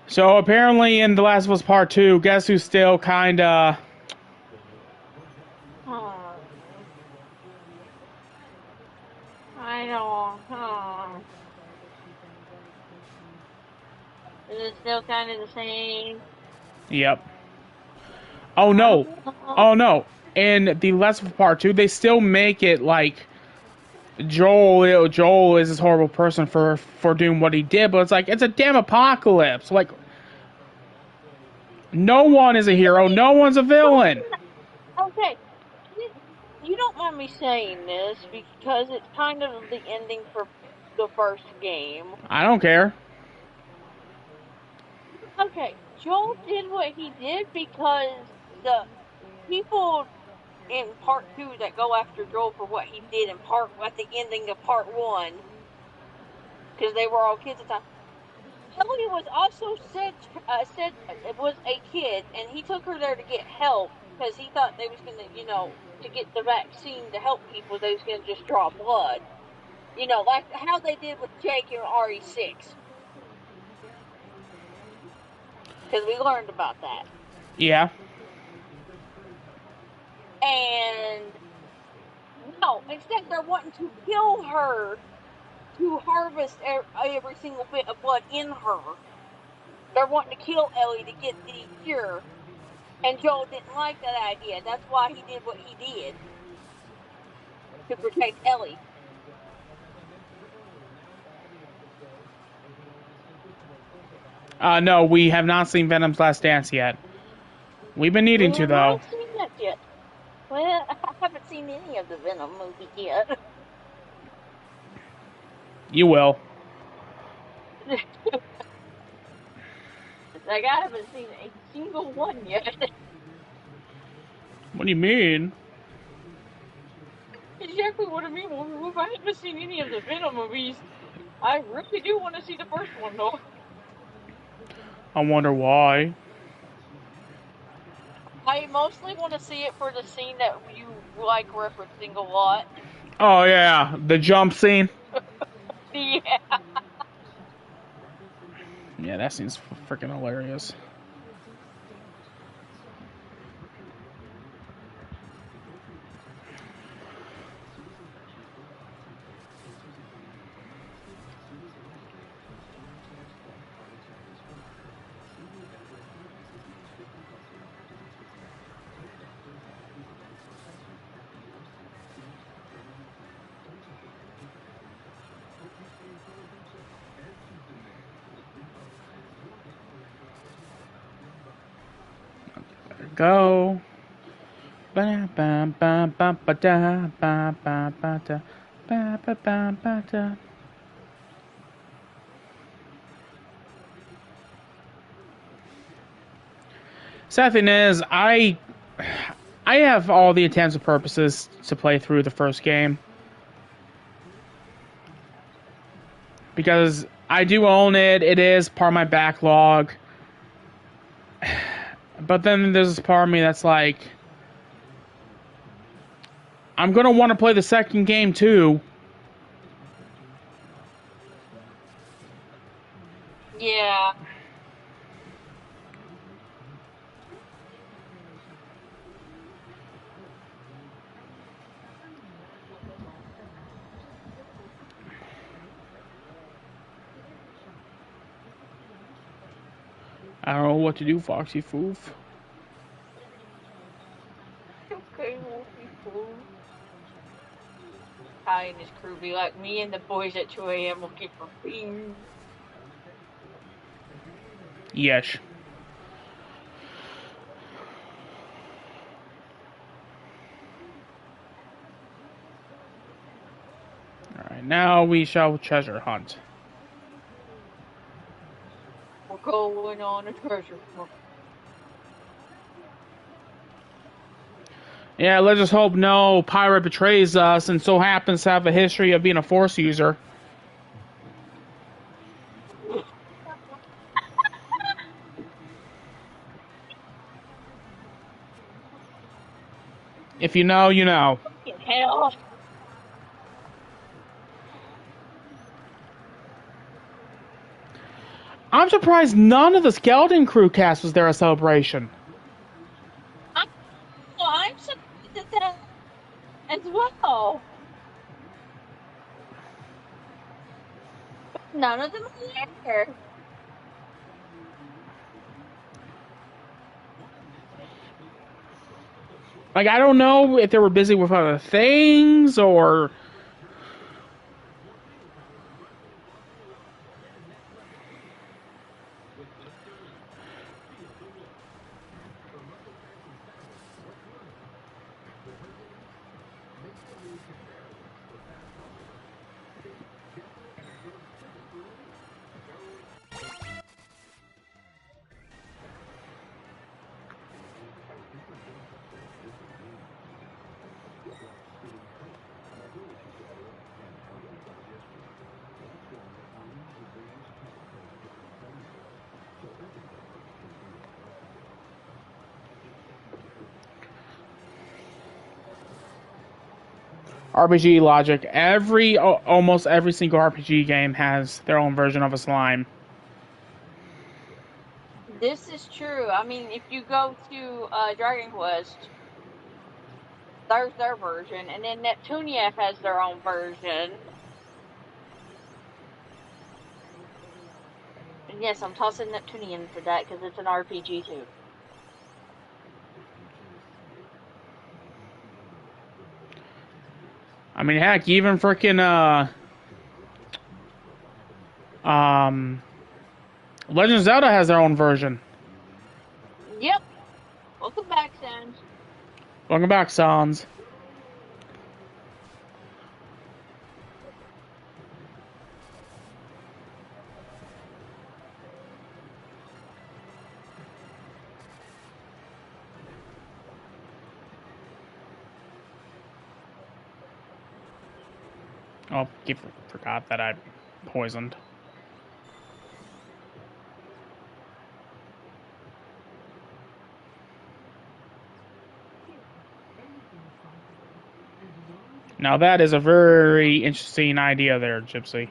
So apparently in The Last of Us Part 2, guess who's still kinda... I know. Is it still kind of the same? Yep. Oh no. Oh no. In The Last of Us Part 2, they still make it like Joel is this horrible person for doing what he did, but it's like, it's a damn apocalypse. Like, no one is a hero, no one's a villain. Okay, you don't mind me saying this because it's kind of the ending for the first game. I don't care. Okay, Joel did what he did because the people in part two that go after Joel for what he did in part at the ending of part one, because they were all kids at the time. Ellie was also said it was a kid, and he took her there to get help because he thought they was gonna, to get the vaccine to help people, they was gonna just draw blood, like how they did with Jake in RE6, because we learned about that. Yeah. And no, instead they're wanting to kill her to harvest every single bit of blood in her. They're wanting to kill Ellie to get the cure. And Joel didn't like that idea. That's why he did what he did. To protect Ellie. No, we have not seen Venom's Last Dance yet. We've been needing to, though. We haven't seen that yet. Well, I haven't seen any of the Venom movies yet. You will. Like, I haven't seen a single one yet. What do you mean? Exactly what I mean. If I haven't seen any of the Venom movies, I really do want to see the first one, though. I wonder why. I mostly want to see it for the scene that you like referencing a lot. Oh, yeah. The jump scene. Yeah. Yeah, that scene's freaking hilarious. Go. Ba ba ba ba ba da ba ba ba da ba ba ba ba da. Sad thing is, I have all the intents and purposes to play through the first game because I do own it. It is part of my backlog. But then there's this part of me that's like, I'm going to want to play the second game too. Yeah. I don't know what to do, Foxy Foof. Okay, Wolfie Fool. Ty and his crew be like, me and the boys at 2 a.m. looking for fiends. Yes. Alright, now we shall treasure hunt. We're going on a treasure hunt. Yeah, let's just hope no pirate betrays us and so happens to have a history of being a Force user. If you know, you know. Fucking hell. I'm surprised none of the Skeleton Crew cast was there at Celebration. I'm surprised at that as well. None of them are there. Like, I don't know if they were busy with other things or... RPG logic. Almost every single RPG game has their own version of a slime. This is true. I mean, if you go to Dragon Quest, there's their version, and then Neptunia has their own version. And yes, I'm tossing Neptunia into that because it's an RPG too. I mean, heck, even freaking Legend of Zelda has their own version. Yep. Welcome back, Sans. Welcome back, Sans. Oh, forgot that I poisoned. Now that is a very interesting idea there, Gypsy.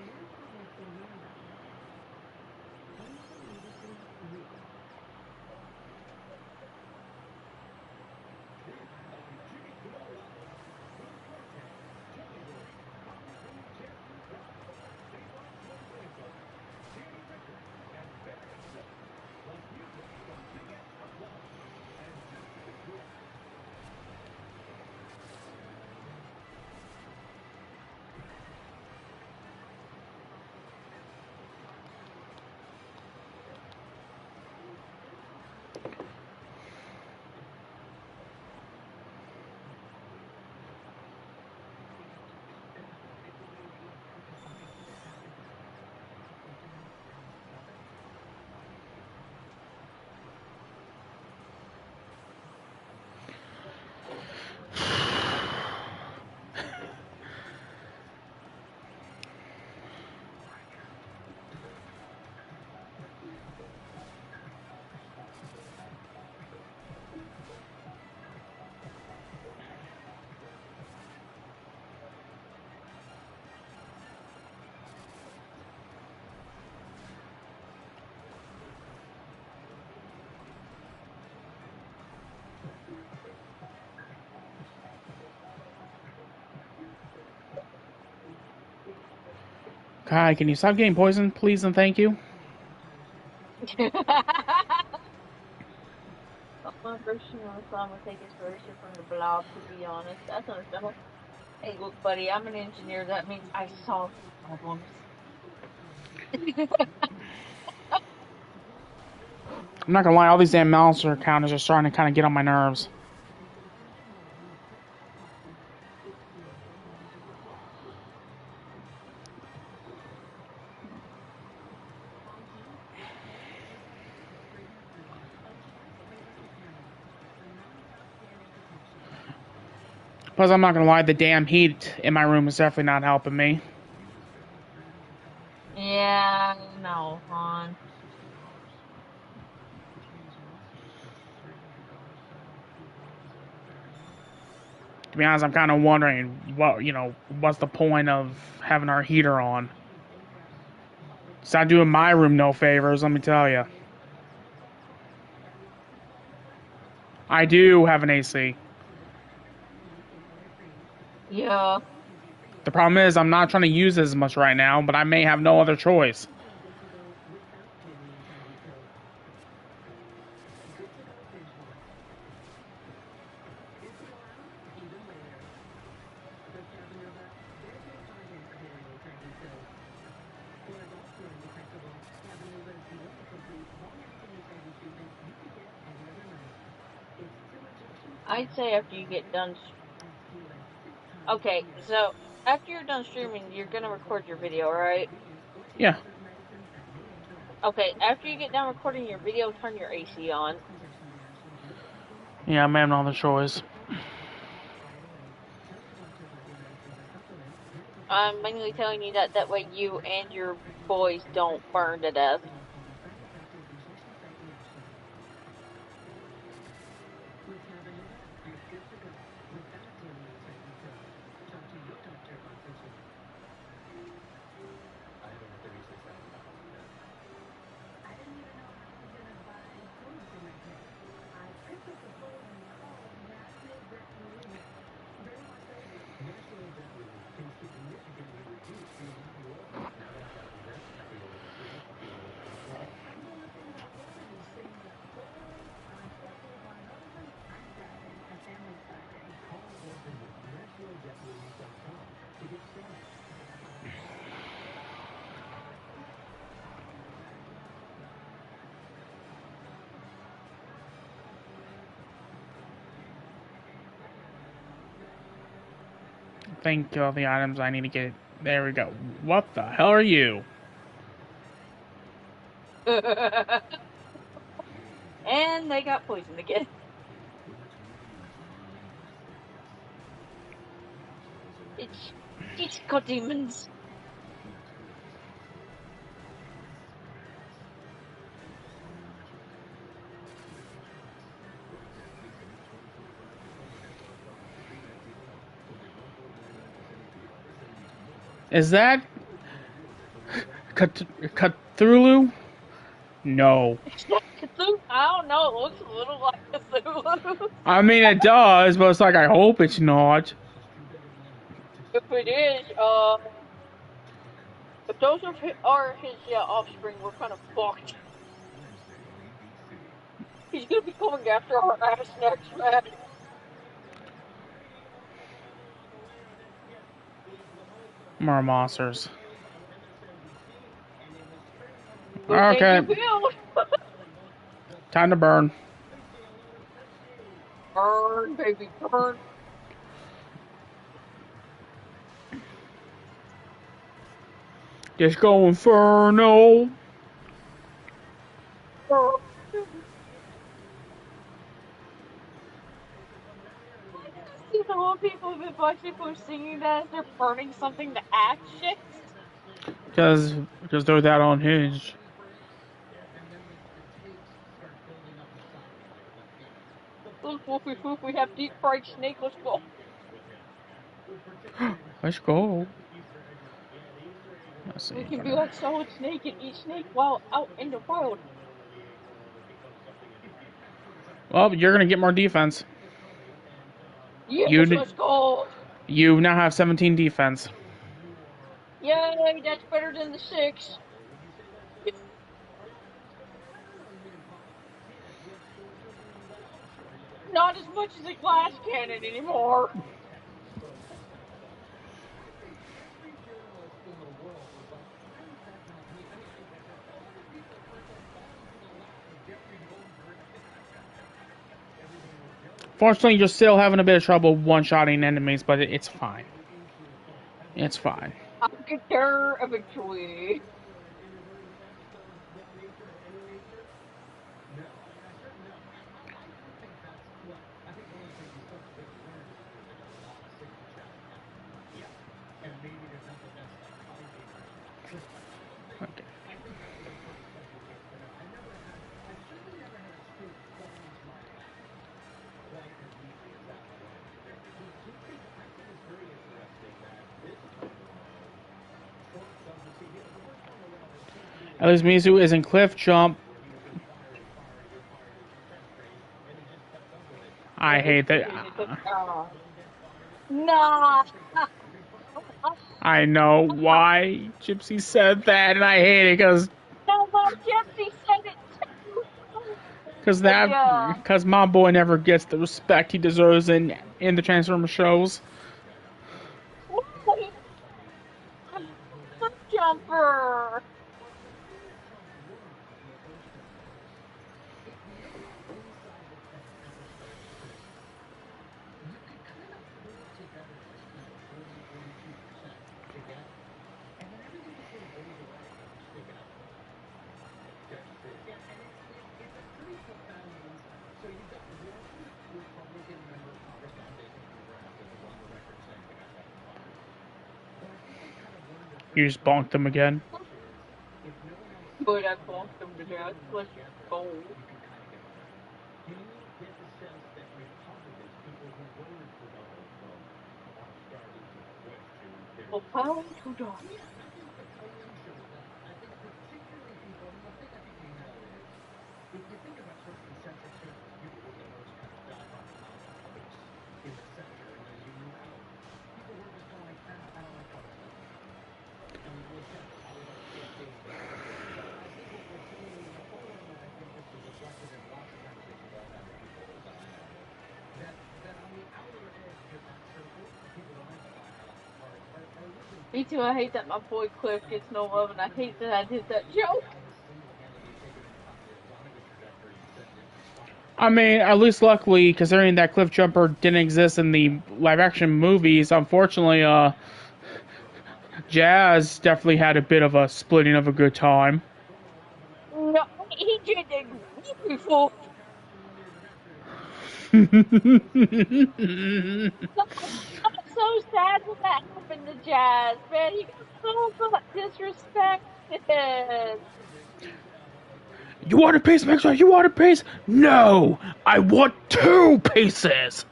Kai, can you stop getting poisoned, please and thank you? My version of the song will take inspiration from the blob, to be honest. That's understandable. Hey, look, buddy, I'm an engineer. That means I solve problems. I'm not gonna lie, all these damn monster counters are starting to kind of get on my nerves. Plus, I'm not gonna lie, the damn heat in my room is definitely not helping me. Yeah, no, hon. To be honest, I'm kind of wondering what's the point of having our heater on? It's not doing my room no favors, let me tell you. I do have an AC. Yeah. The problem is I'm not trying to use it as much right now, but I may have no other choice. I'd say after you get done. Okay, so after you're done streaming, you're gonna record your video, right? Yeah. Okay, after you get done recording your video, turn your AC on. Yeah, I may have no other choice. I'm mainly telling you that way you and your boys don't burn to death. think of the items I need to get. There we go. What the hell are you? And they got poisoned again. It's disco demons. Is that Cthulhu? No. Cthulhu? I don't know. It looks a little like Cthulhu. I mean, it does, but it's like, I hope it's not. If it is, if those are his offspring, we're kind of fucked. He's gonna be coming after our ass next, man. More monsters. But Okay. they do. Time to burn. Burn, baby, burn. Disco Inferno. Burn. See the old people have been watching people singing that as they're burning something to ashes. Because they're that unhinged. Look, Wolfie Foof, we have deep fried snake. Let's go. Let's go. Let's see. We can be like Solid Snake and eat snake while out in the wild. Well, you're gonna get more defense. Yes, let's go. You now have 17 defense. Yay, that's better than the 6. Not as much as a glass cannon anymore. Fortunately, you're still having a bit of trouble one-shotting enemies, but it's fine. It's fine. I'll get there eventually. Okay. At least Mizu isn't cliff jump. I hate that. Nah. I know why Gypsy said that, and I hate it because No, my Gypsy said it too. because my boy never gets the respect he deserves in the Transformers shows. Jumper. You just bonked him again. But I bonked him to death. Let's go. Oh, power to die. Me too, I hate that my boy Cliff gets no love, and I hate that I did that joke. I mean, at least luckily, considering that Cliff Jumper didn't exist in the live action movies, unfortunately, Jazz definitely had a bit of a splitting of a good time. No, he did it before. I'm so sad when that happened to Jazz, man. He got so much disrespected. You want a piece, Maxwell? You want a piece? No! I want 2 pieces!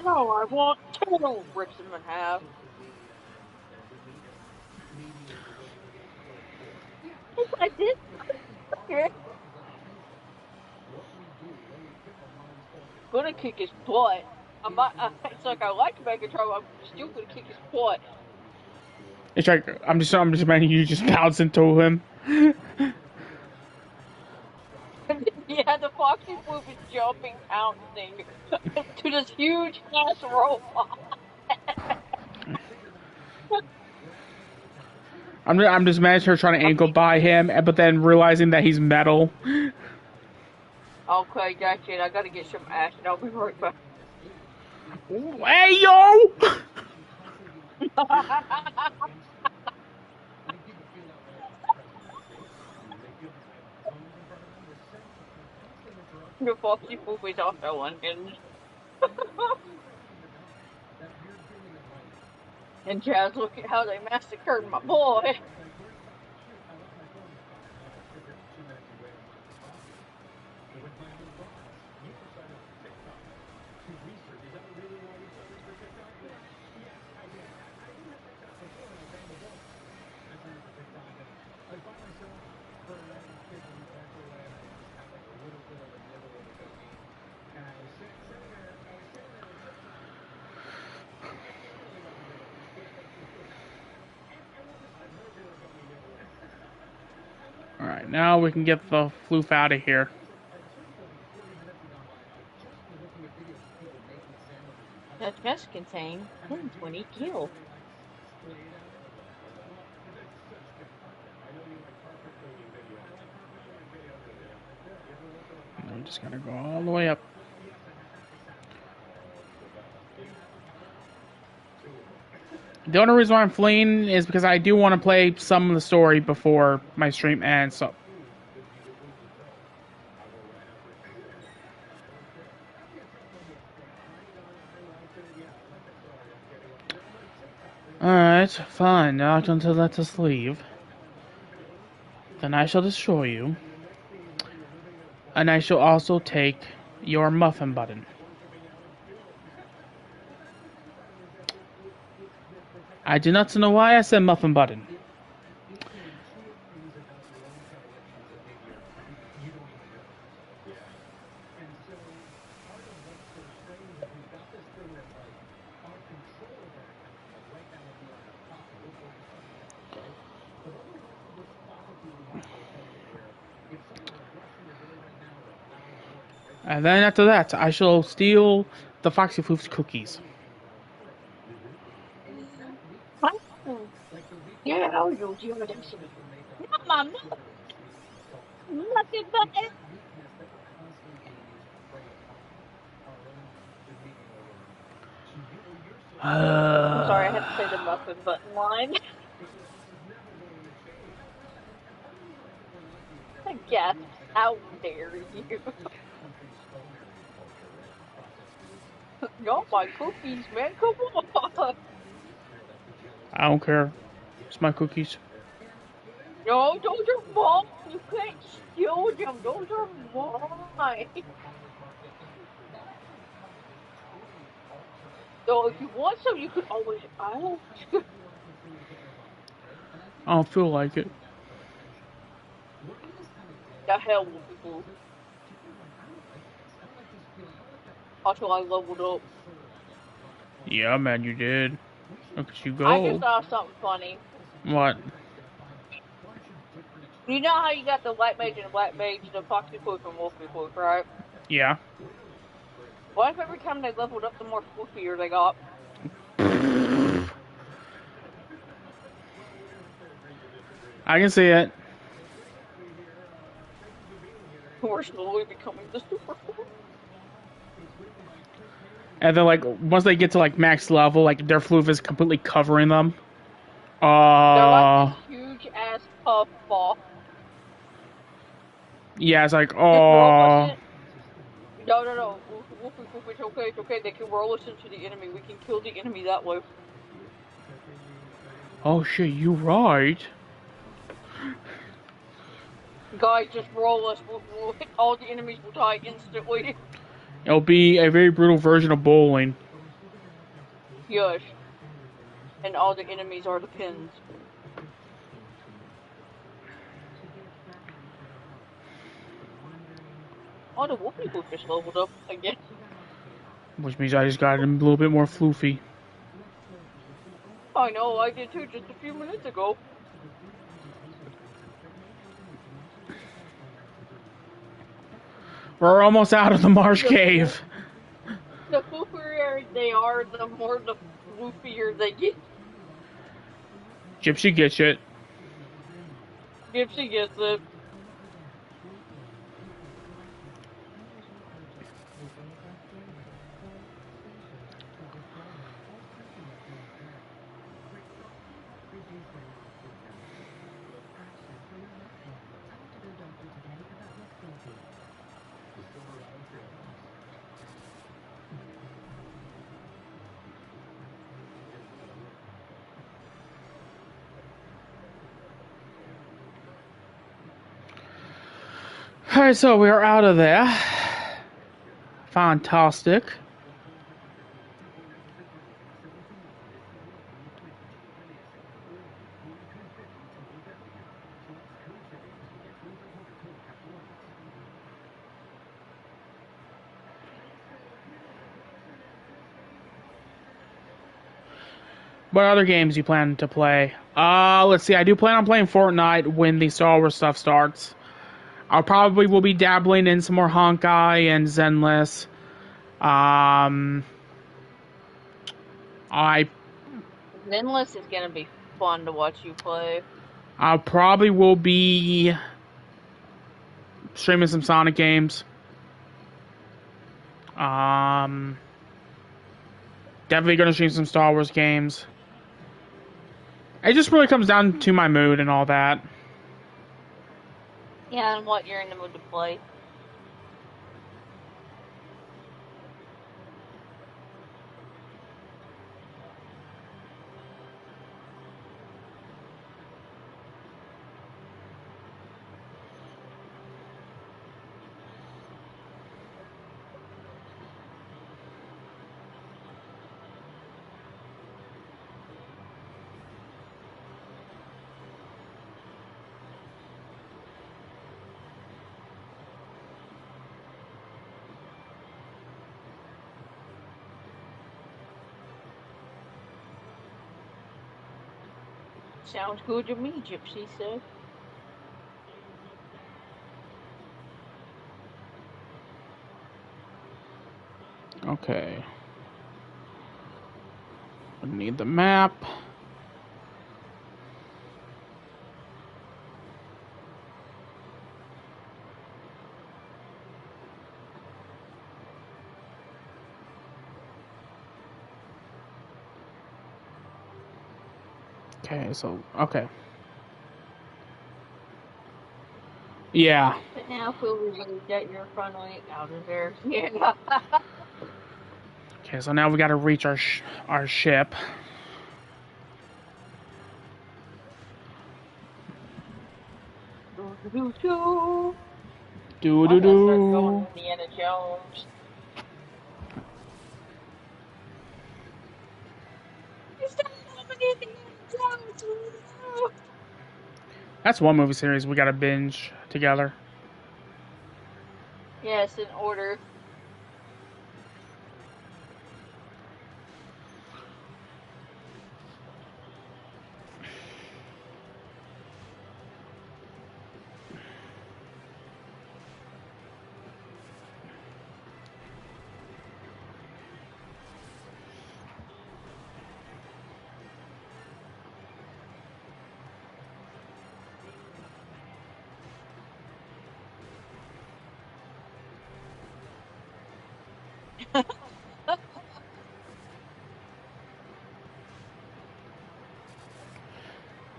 No, I want two. Rips him in half. Yes, I did. Gonna kick his butt. It's like I like Megatron. I'm still gonna kick his butt. It's like, I'm just imagining you just bounce into him. Yeah, the Foxy Swoop is jumping, pouncing to this huge ass robot. I'm just imagining her trying to ankle by him, but then realizing that he's metal. Okay, that's it. I gotta get some action. I'll be right back. Hey, yo! The Foxy Swoop is also unhinged. And Jazz, look at how they massacred my boy. Alright, now we can get the floof out of here. That chest contained 120 kills. I'm just gonna go all the way up. The only reason why I'm fleeing is because I do want to play some of the story before my stream ends, so. Alright, fine. Now I'm going to let us leave. Then I shall destroy you. And I shall also take your muffin button. I do not know why I said muffin button. And then after that, I shall steal the Foxy Floof's cookies. Yeah, I'll use your destiny. Not my nothing but it. I'm sorry, I had to say the muffin button line. I guess. How dare you? Y'all my cookies, man. Come on. I don't care. It's my cookies. No, those are mine. You can't steal them. Those are mine. So if you want some, you could always ask. I don't feel like it. The hell with people. Until I leveled up. Yeah, man, you did. Look at you go. I just thought of something funny. What? You know how you got the white mage and the black mage, the foxy cloak and wolfy cloak, right? Yeah. What if every time they leveled up, the more floofier they got? I can see it. We're slowly becoming the super force. And then, like, once they get to, like, max level, like, their floof is completely covering them. They're like this huge ass puff ball. Yeah, it's like, Just roll us in. No, no, no. Wolfie, Wolfie, it's okay, it's okay. They can roll us into the enemy. We can kill the enemy that way. Oh shit, you right. Guys, just roll us. We'll hit all the enemies will die instantly. It'll be a very brutal version of bowling. Yes. And all the enemies are the pins. Oh, the Wolfie Wolf just leveled up again. Which means I just got him a little bit more floofy. I know, I did too just a few minutes ago. We're almost out of the marsh cave. The floofier they are, the more the floofier they get. Gypsy gets it. Gypsy gets it. Alright, so we are out of there. Fantastic. What other games you plan to play? Let's see. I do plan on playing Fortnite when the Star Wars stuff starts. I probably will be dabbling in some more Honkai and Zenless. I Zenless is gonna be fun to watch you play. I probably will be streaming some Sonic games. Definitely gonna stream some Star Wars games. It just really comes down to my mood and all that. Yeah, and what you're in the mood to play. Sounds good to me, Gypsy said. Okay. I need the map. Okay, so, okay. Yeah. But now feel relieved that you're finally out of there. Yeah. Okay, so now we gotta reach our ship. Do-do-do-do. Do I'm do gonna start going do. Indiana Jones. It's not Indiana Jones. That's one movie series we gotta binge together. Yes, in order.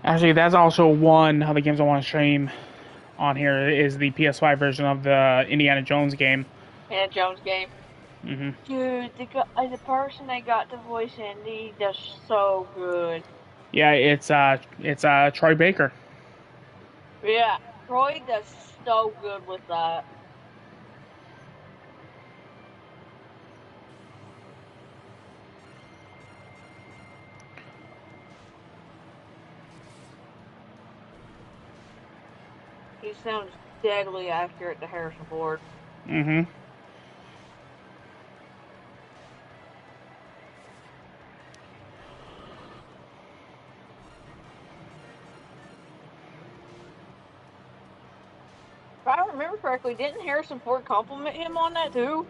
Actually, that's also one of the games I want to stream on here is the PS5 version of the Indiana Jones game. And Jones game. Hmm. Dude, the person they got to voice Indy does so good. Yeah, it's Troy Baker. Yeah, Troy does so good with that. He sounds deadly accurate to Harrison Ford. Hmm. If I remember correctly, didn't Harrison Ford compliment him on that too?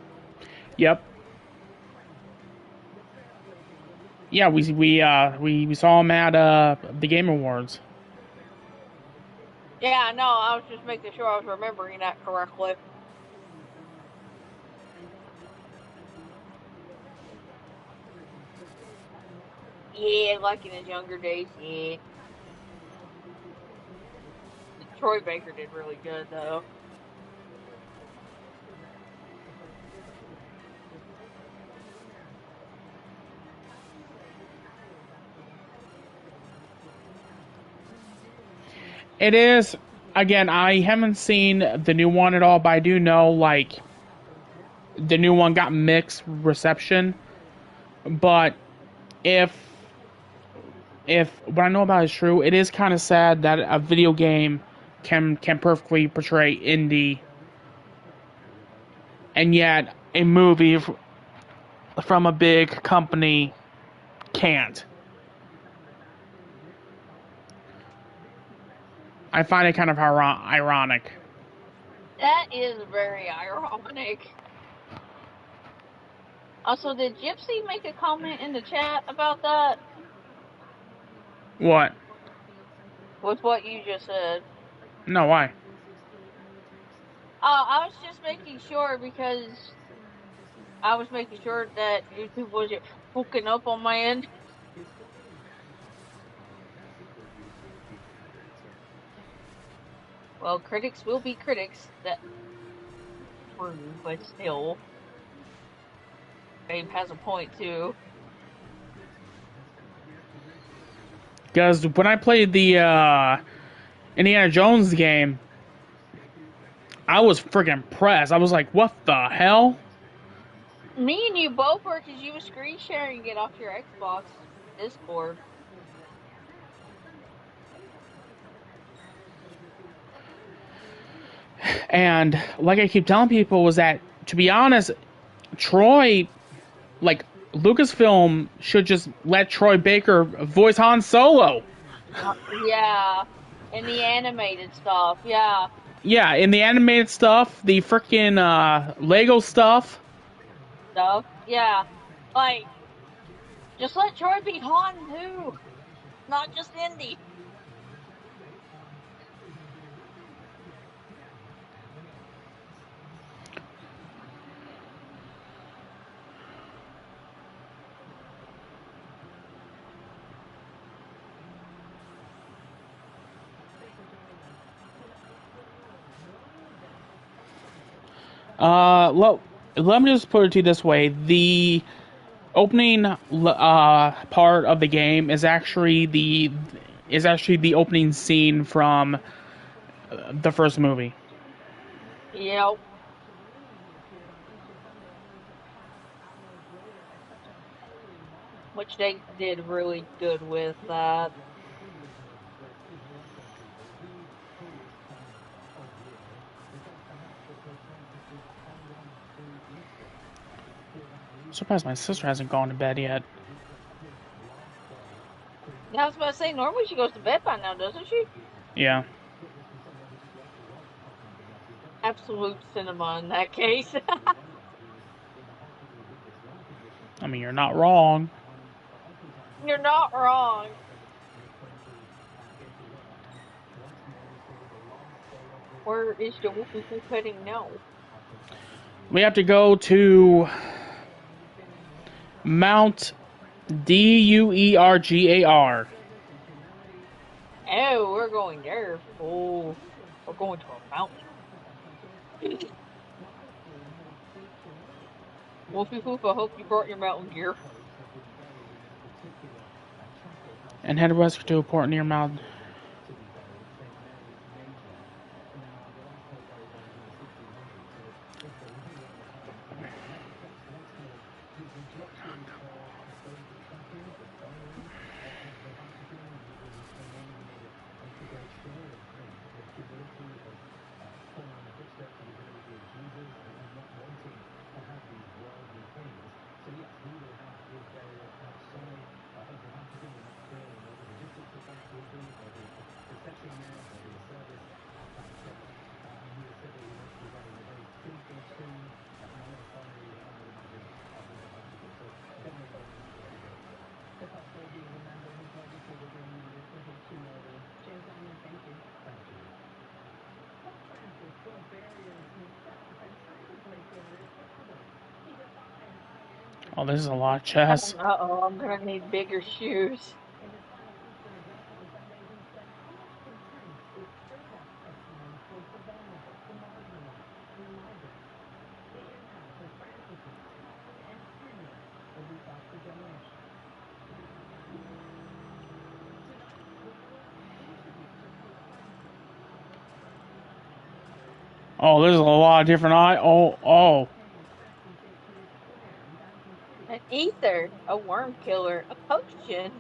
Yep. Yeah, we saw him at the Game Awards. Yeah, no, I was just making sure I was remembering that correctly. Yeah, like in his younger days, yeah. Troy Baker did really good though. It is, again, I haven't seen the new one at all, but I do know, like, the new one got mixed reception. But if what I know about is true, it is kind of sad that a video game can perfectly portray indie, and yet a movie from a big company can't. I find it kind of ironic. That is very ironic. Also, did Gypsy make a comment in the chat about that? What? With what you just said? No, why? Oh, I was just making sure because I was making sure that YouTube wasn't hooking up on my end. Well, critics will be critics. That's true, but still. Babe has a point too. Because when I played the Indiana Jones game, I was freaking impressed. I was like, what the hell? Me and you both were because you were screen sharing it off your Xbox Discord. And like I keep telling people was that, to be honest, Troy, like, Lucasfilm should just let Troy Baker voice Han Solo. Yeah, and the animated stuff, yeah. Yeah, in the animated stuff, the freaking Lego stuff. Yeah. Like, just let Troy be Han too, not just Indy. Let me just put it to you this way: the opening part of the game is actually the opening scene from the first movie. Yep. Which they did really good with that. I'm surprised my sister hasn't gone to bed yet. Yeah, I was about to say, normally she goes to bed by now, doesn't she? Yeah. Absolute cinema in that case. I mean, you're not wrong. You're not wrong. Where is the whoopee heading now? We have to go to Mount Duergar. Oh, we're going there. Oh, we're going to a mountain. Wolfie Foof, I hope you brought your mountain gear. And head west to a port near Mount. Oh, this is a lot of chess. Uh-oh, I'm gonna need bigger shoes. Oh, there's a lot of different oh. An ether, a worm killer, a potion,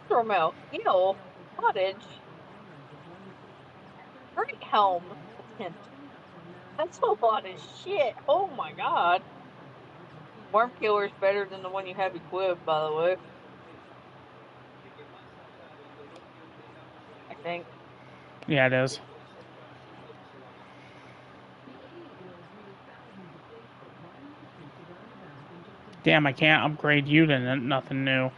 Stormelt, heal, cottage, great helm, attempt. That's a lot of shit. Oh my god. Worm killer is better than the one you have equipped, by the way. I think. Yeah, it is. Damn, I can't upgrade you to nothing new.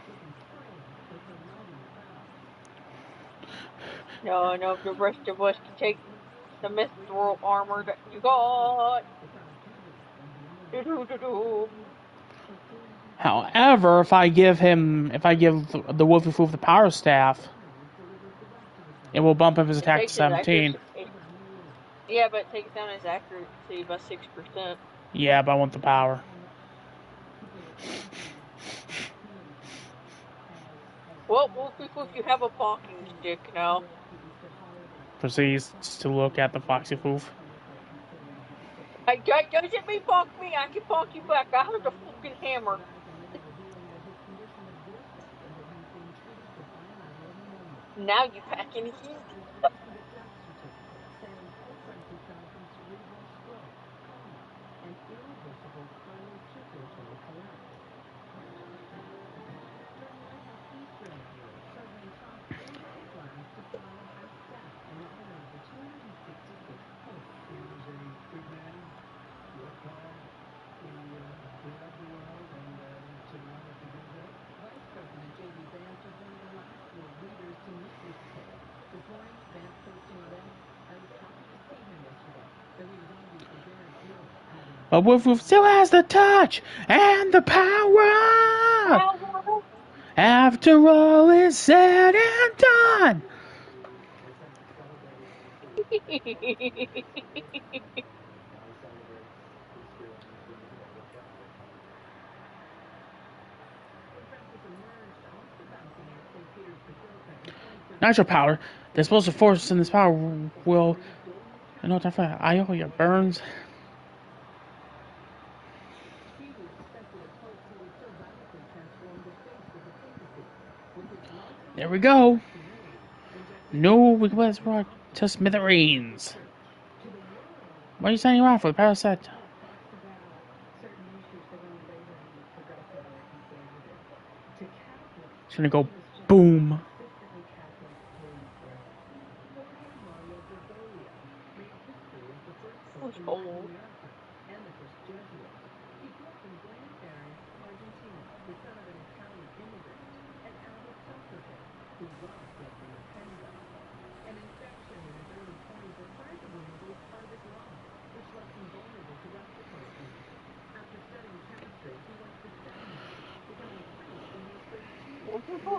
No, the rest of us can take the mithril armor that you got. Do-do-do-do. However, if I give the Wolfie Foof the power staff, it will bump up his It attack to takes his 17. accuracy. Yeah, but it takes down his accuracy by 6%. Yeah, but I want the power. Well, Wolf, you have a walking stick now. Proceeds to look at the Foxy Foof. I doesn't mean bonk me. I can bonk you back. I have the fucking hammer. Now you packing heat. But Wolfie Foof still has the touch and the power. Ow. After all is said and done. Natural power. The explosive force in this power will. I know what for Iolia burns. There we go. No request brought to smithereens. Why are you signing around for the parasite? It's gonna go boom. Who's old?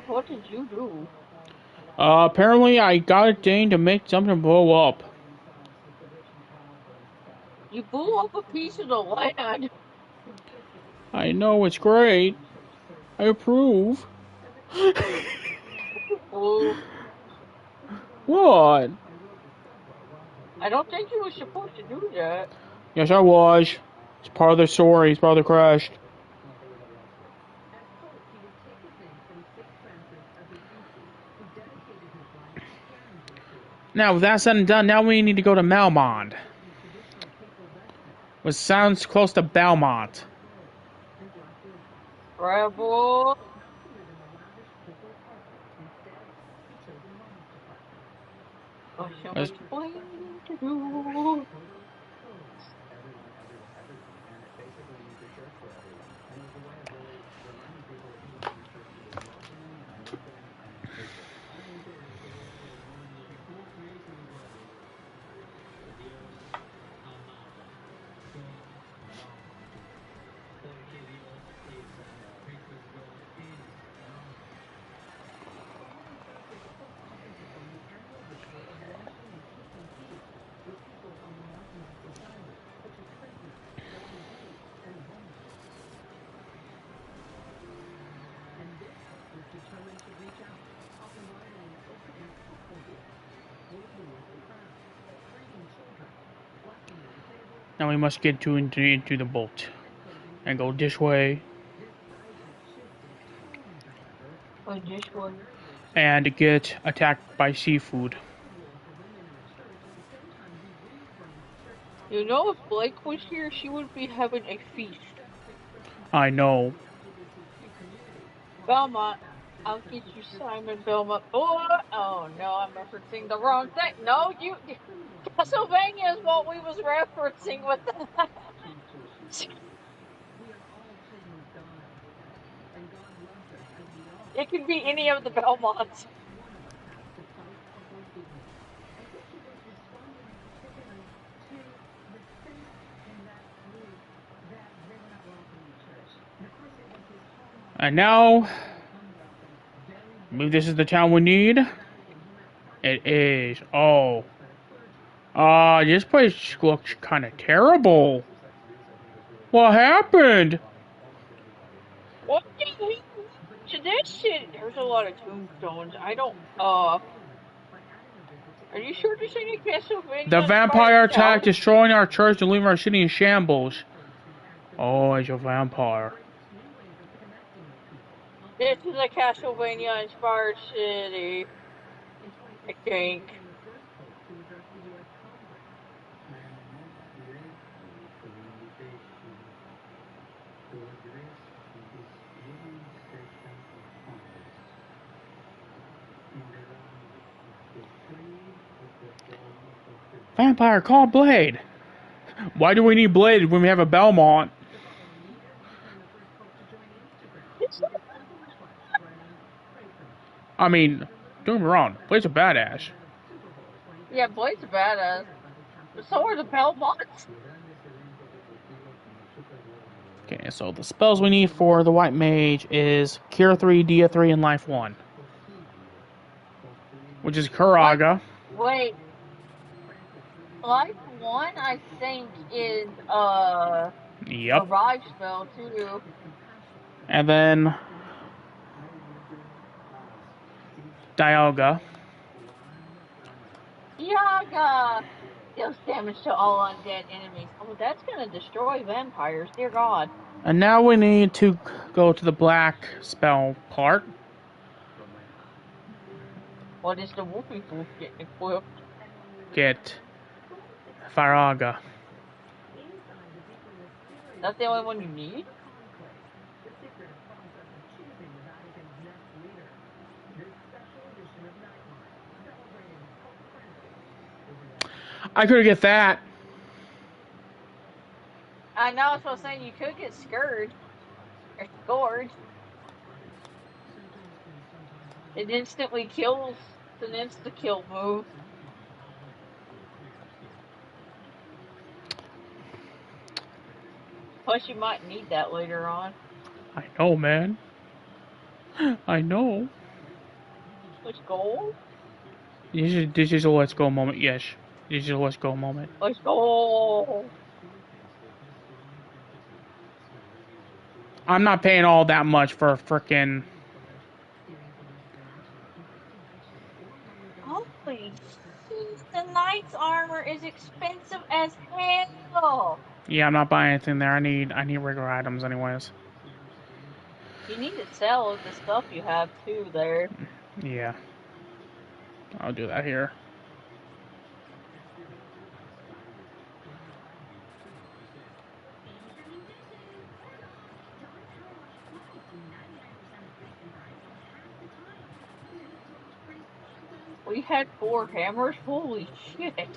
What did you do? Apparently I got a thing to make something blow up. You blew up a piece of the land. I know, it's great. I approve. Blew. What? I don't think you were supposed to do that. Yes, I was. It's part of the story. It's part of the crash. Now, with that said and done, now we need to go to Melmond. Which sounds close to Belmont. Rebel. Got so much explaining to do. Now we must get into the boat. And go this way. Oh, this one. And get attacked by seafood. You know, if Blake was here, she would be having a feast. I know. Belmont. I'll get you Simon Belmont. Oh no, I'm referencing the wrong thing. No, you. Castlevania is what we was referencing with that. It could be any of the Belmonts. And now, maybe this is the town we need. It is. Oh. This place looks kind of terrible. What happened? What the hell? To this shit, there's a lot of tombstones. I don't. Are you sure this ain't a Castlevania? The vampire attack, destroying our church and leaving our city in shambles. Oh, it's a vampire. This is a Castlevania inspired city. I think. Vampire, call Blade. Why do we need Blade when we have a Belmont? I mean, don't get me wrong, Blade's a badass. Yeah, Blade's a badass. But so are the Belmonts. Okay, so the spells we need for the White Mage is Cure 3, Dia 3, and Life 1. Which is Karaga. Wait. Life 1, I think, is, Yep. a Revive spell, too. And then Dialga. Yaga! Deals damage to all undead enemies. Oh, that's gonna destroy vampires, dear God. And now we need to go to the black spell part. What is the Whoopie Whoop getting equipped? Get Faraga. That's the only one you need? I could get that. I know, that's what I was saying. You could get Scourge. Or Scourge. It instantly kills. It's an insta-kill move. Plus, you might need that later on. I know, man. I know. Let's go. This is a let's go moment. Yes. This is a let's go moment. Let's go. I'm not paying all that much for a frickin'. Holy jeez, the knight's armor is expensive as hell. Yeah, I'm not buying anything there. I need regular items anyways. You need to sell the stuff you have too there. Yeah. I'll do that here. We had 4 hammers. Holy shit.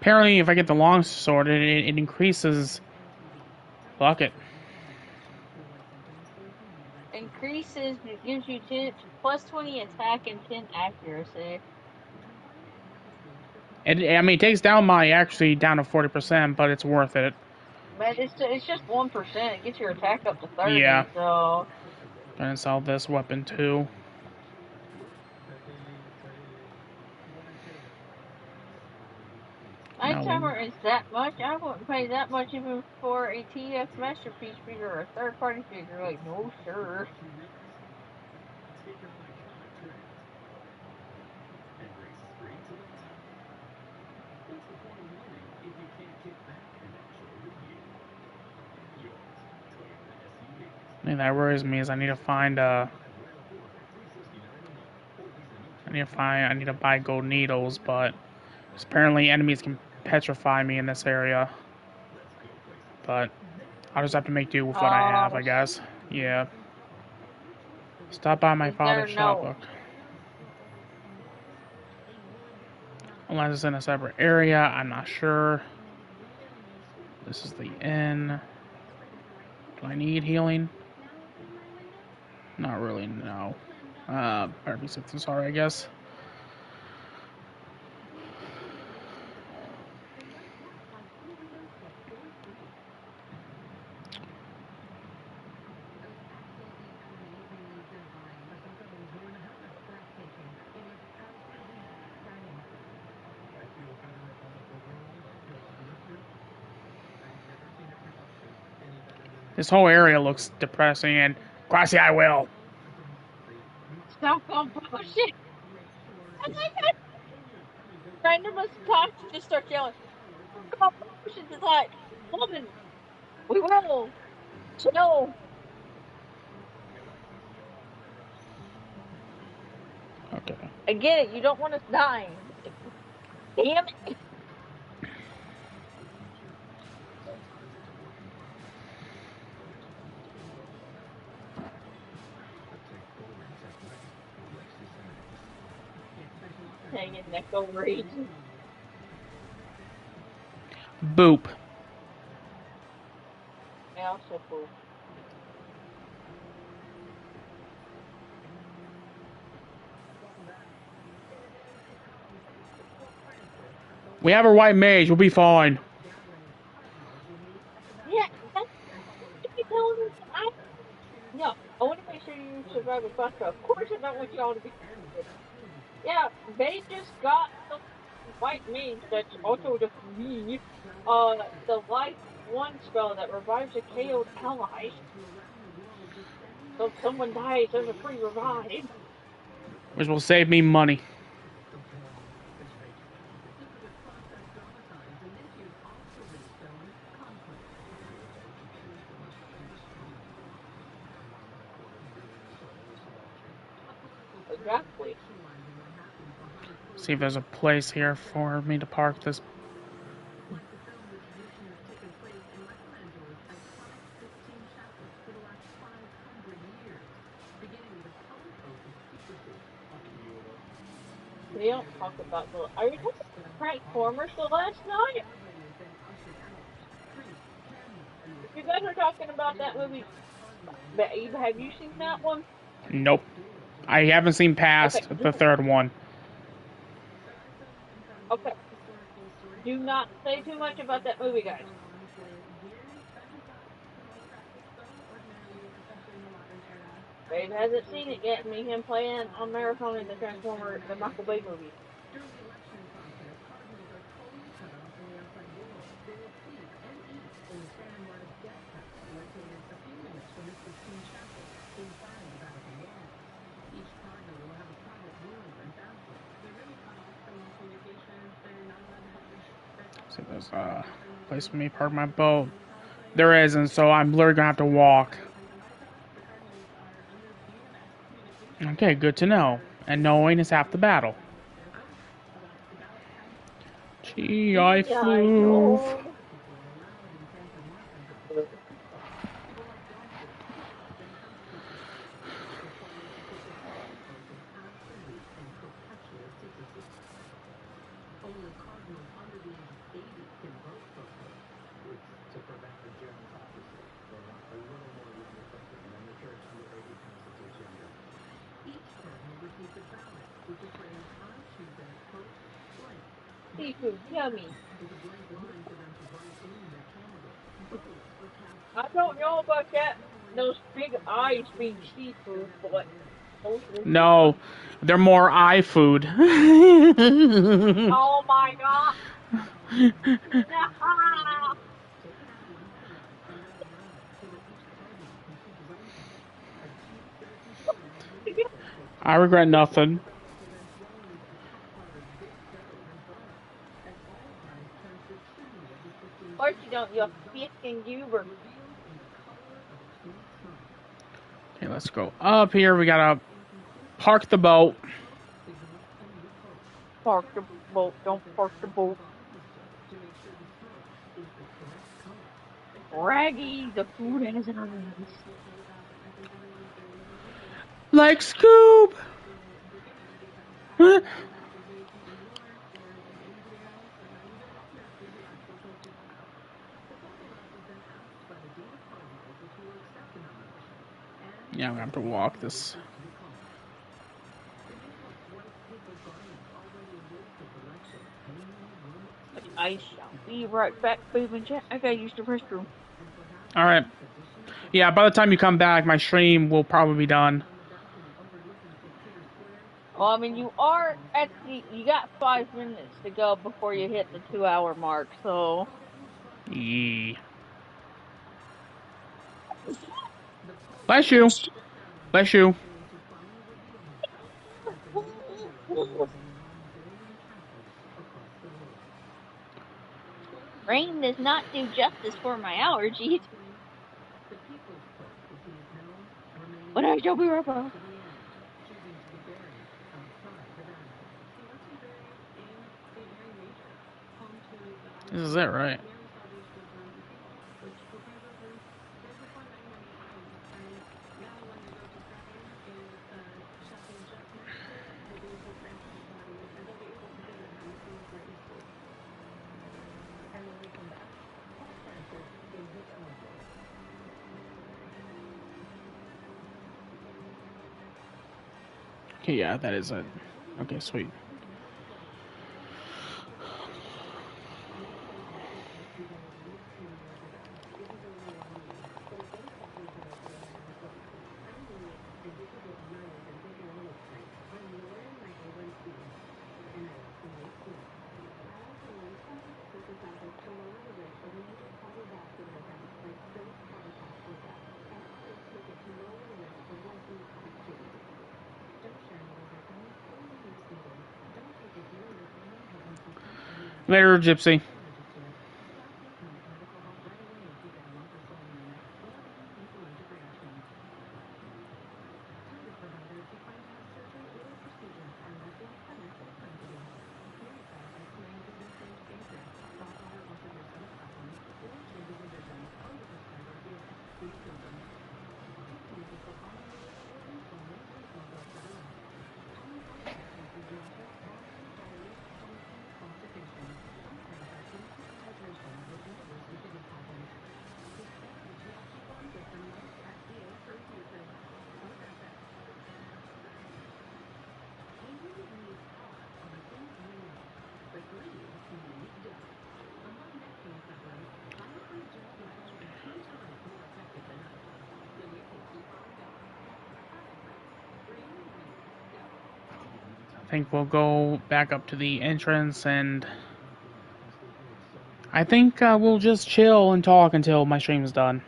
Apparently, if I get the long sword, it increases. Fuck it. Increases, it gives you plus 20 attack and 10 accuracy. I mean, it takes down my actually down to 40%, but it's worth it. But it's just 1%. It gets your attack up to 30. Yeah. So. Gonna sell this weapon too. Knight's armor is that much? I wouldn't pay that much even for a TX Masterpiece figure or a third-party figure. Like, no, sir. I mean, that worries me is I need to find I need to buy gold needles, but apparently enemies can petrify me in this area. But I'll just have to make do with what I have, I guess. Yeah. Stop by my father's shop. Look. Unless it's in a separate area, I'm not sure. This is the inn. Do I need healing? Not really, no. Better be something sorry, I guess. This whole area looks depressing, and Grassy, I will. Stop on bullshit. Oh my god. Random must talk to just start yelling. Stop on bullshit. It's like, woman, we will. Chill. Okay. I get it. You don't want us dying. Damn it. Hanging neck over each. Boop. Yeah, so cool. We have a white mage. We'll be fine. Yeah, that's what you telling us. No, I want to make sure you survive a bus Of course, I don't want y'all to be. Yeah, they just got the white mage that's also the free, the life 1 spell that revives a KO'd ally. So if someone dies, there's a free revive. Which will save me money. Exactly. See if there's a place here for me to park this. We don't talk about the. Are you talking about Transformers the last night? If you guys are talking about that movie, Babe, have you seen that one? Nope. I haven't seen Okay, past the third one. okay. Do not say too much about that movie, guys. Babe hasn't seen it yet. Me and him playing on marathon in the Transformer, the Michael Bay movie. So there's a place for me to park my boat. There isn't, so I'm literally gonna have to walk. Okay, good to know. And knowing is half the battle. Gee, I Yeah, I flew. know. Seafood, yummy. I don't know about that. Those big eyes being seafood, but those are No, yummy. they're more eye food. Oh my god! No! I regret nothing. Of course you don't, you fucking goober. Okay, let's go up here. We gotta park the boat. Park the boat, don't park the boat. Raggy, the food has eyes. Like Scoob. Yeah, I'm gonna have to walk this. I shall be right back, baby and chat. I gotta use the restroom. Alright. Yeah, by the time you come back, my stream will probably be done. Well, I mean, you are at the. You got 5 minutes to go before you hit the 2 hour mark, so. Yeah. Bless you. Bless you. Rain does not do justice for my allergies. But I shall be right back. This is it, right? Okay, yeah, that is it. Okay, sweet. Later, Gypsy. I think we'll go back up to the entrance, and I think we'll just chill and talk until my stream is done.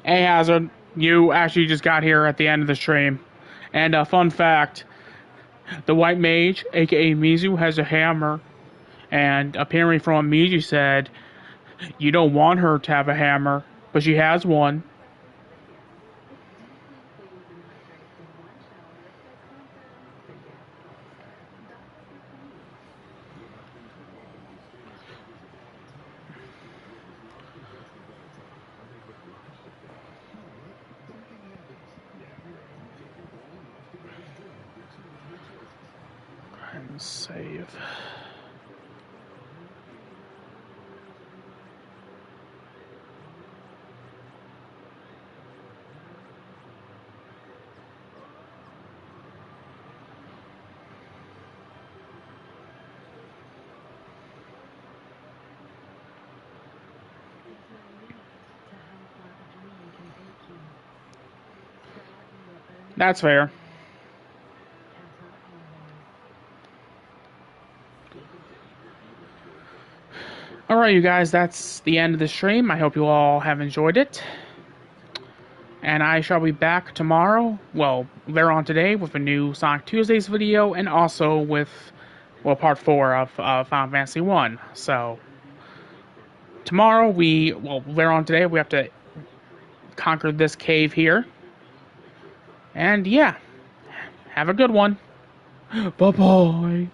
Hey Hazard, you actually just got here at the end of the stream. And fun fact, the White Mage, aka Mizu, has a hammer. And apparently from what Mizu said, you don't want her to have a hammer, but she has one. And save. That's fair. Alright, you guys, that's the end of the stream. I hope you all have enjoyed it. And I shall be back tomorrow, well, later on today, with a new Sonic Tuesdays video, and also with, well, part 4 of Final Fantasy 1. So, tomorrow later on today, we have to conquer this cave here. And yeah, have a good one. Bye-bye.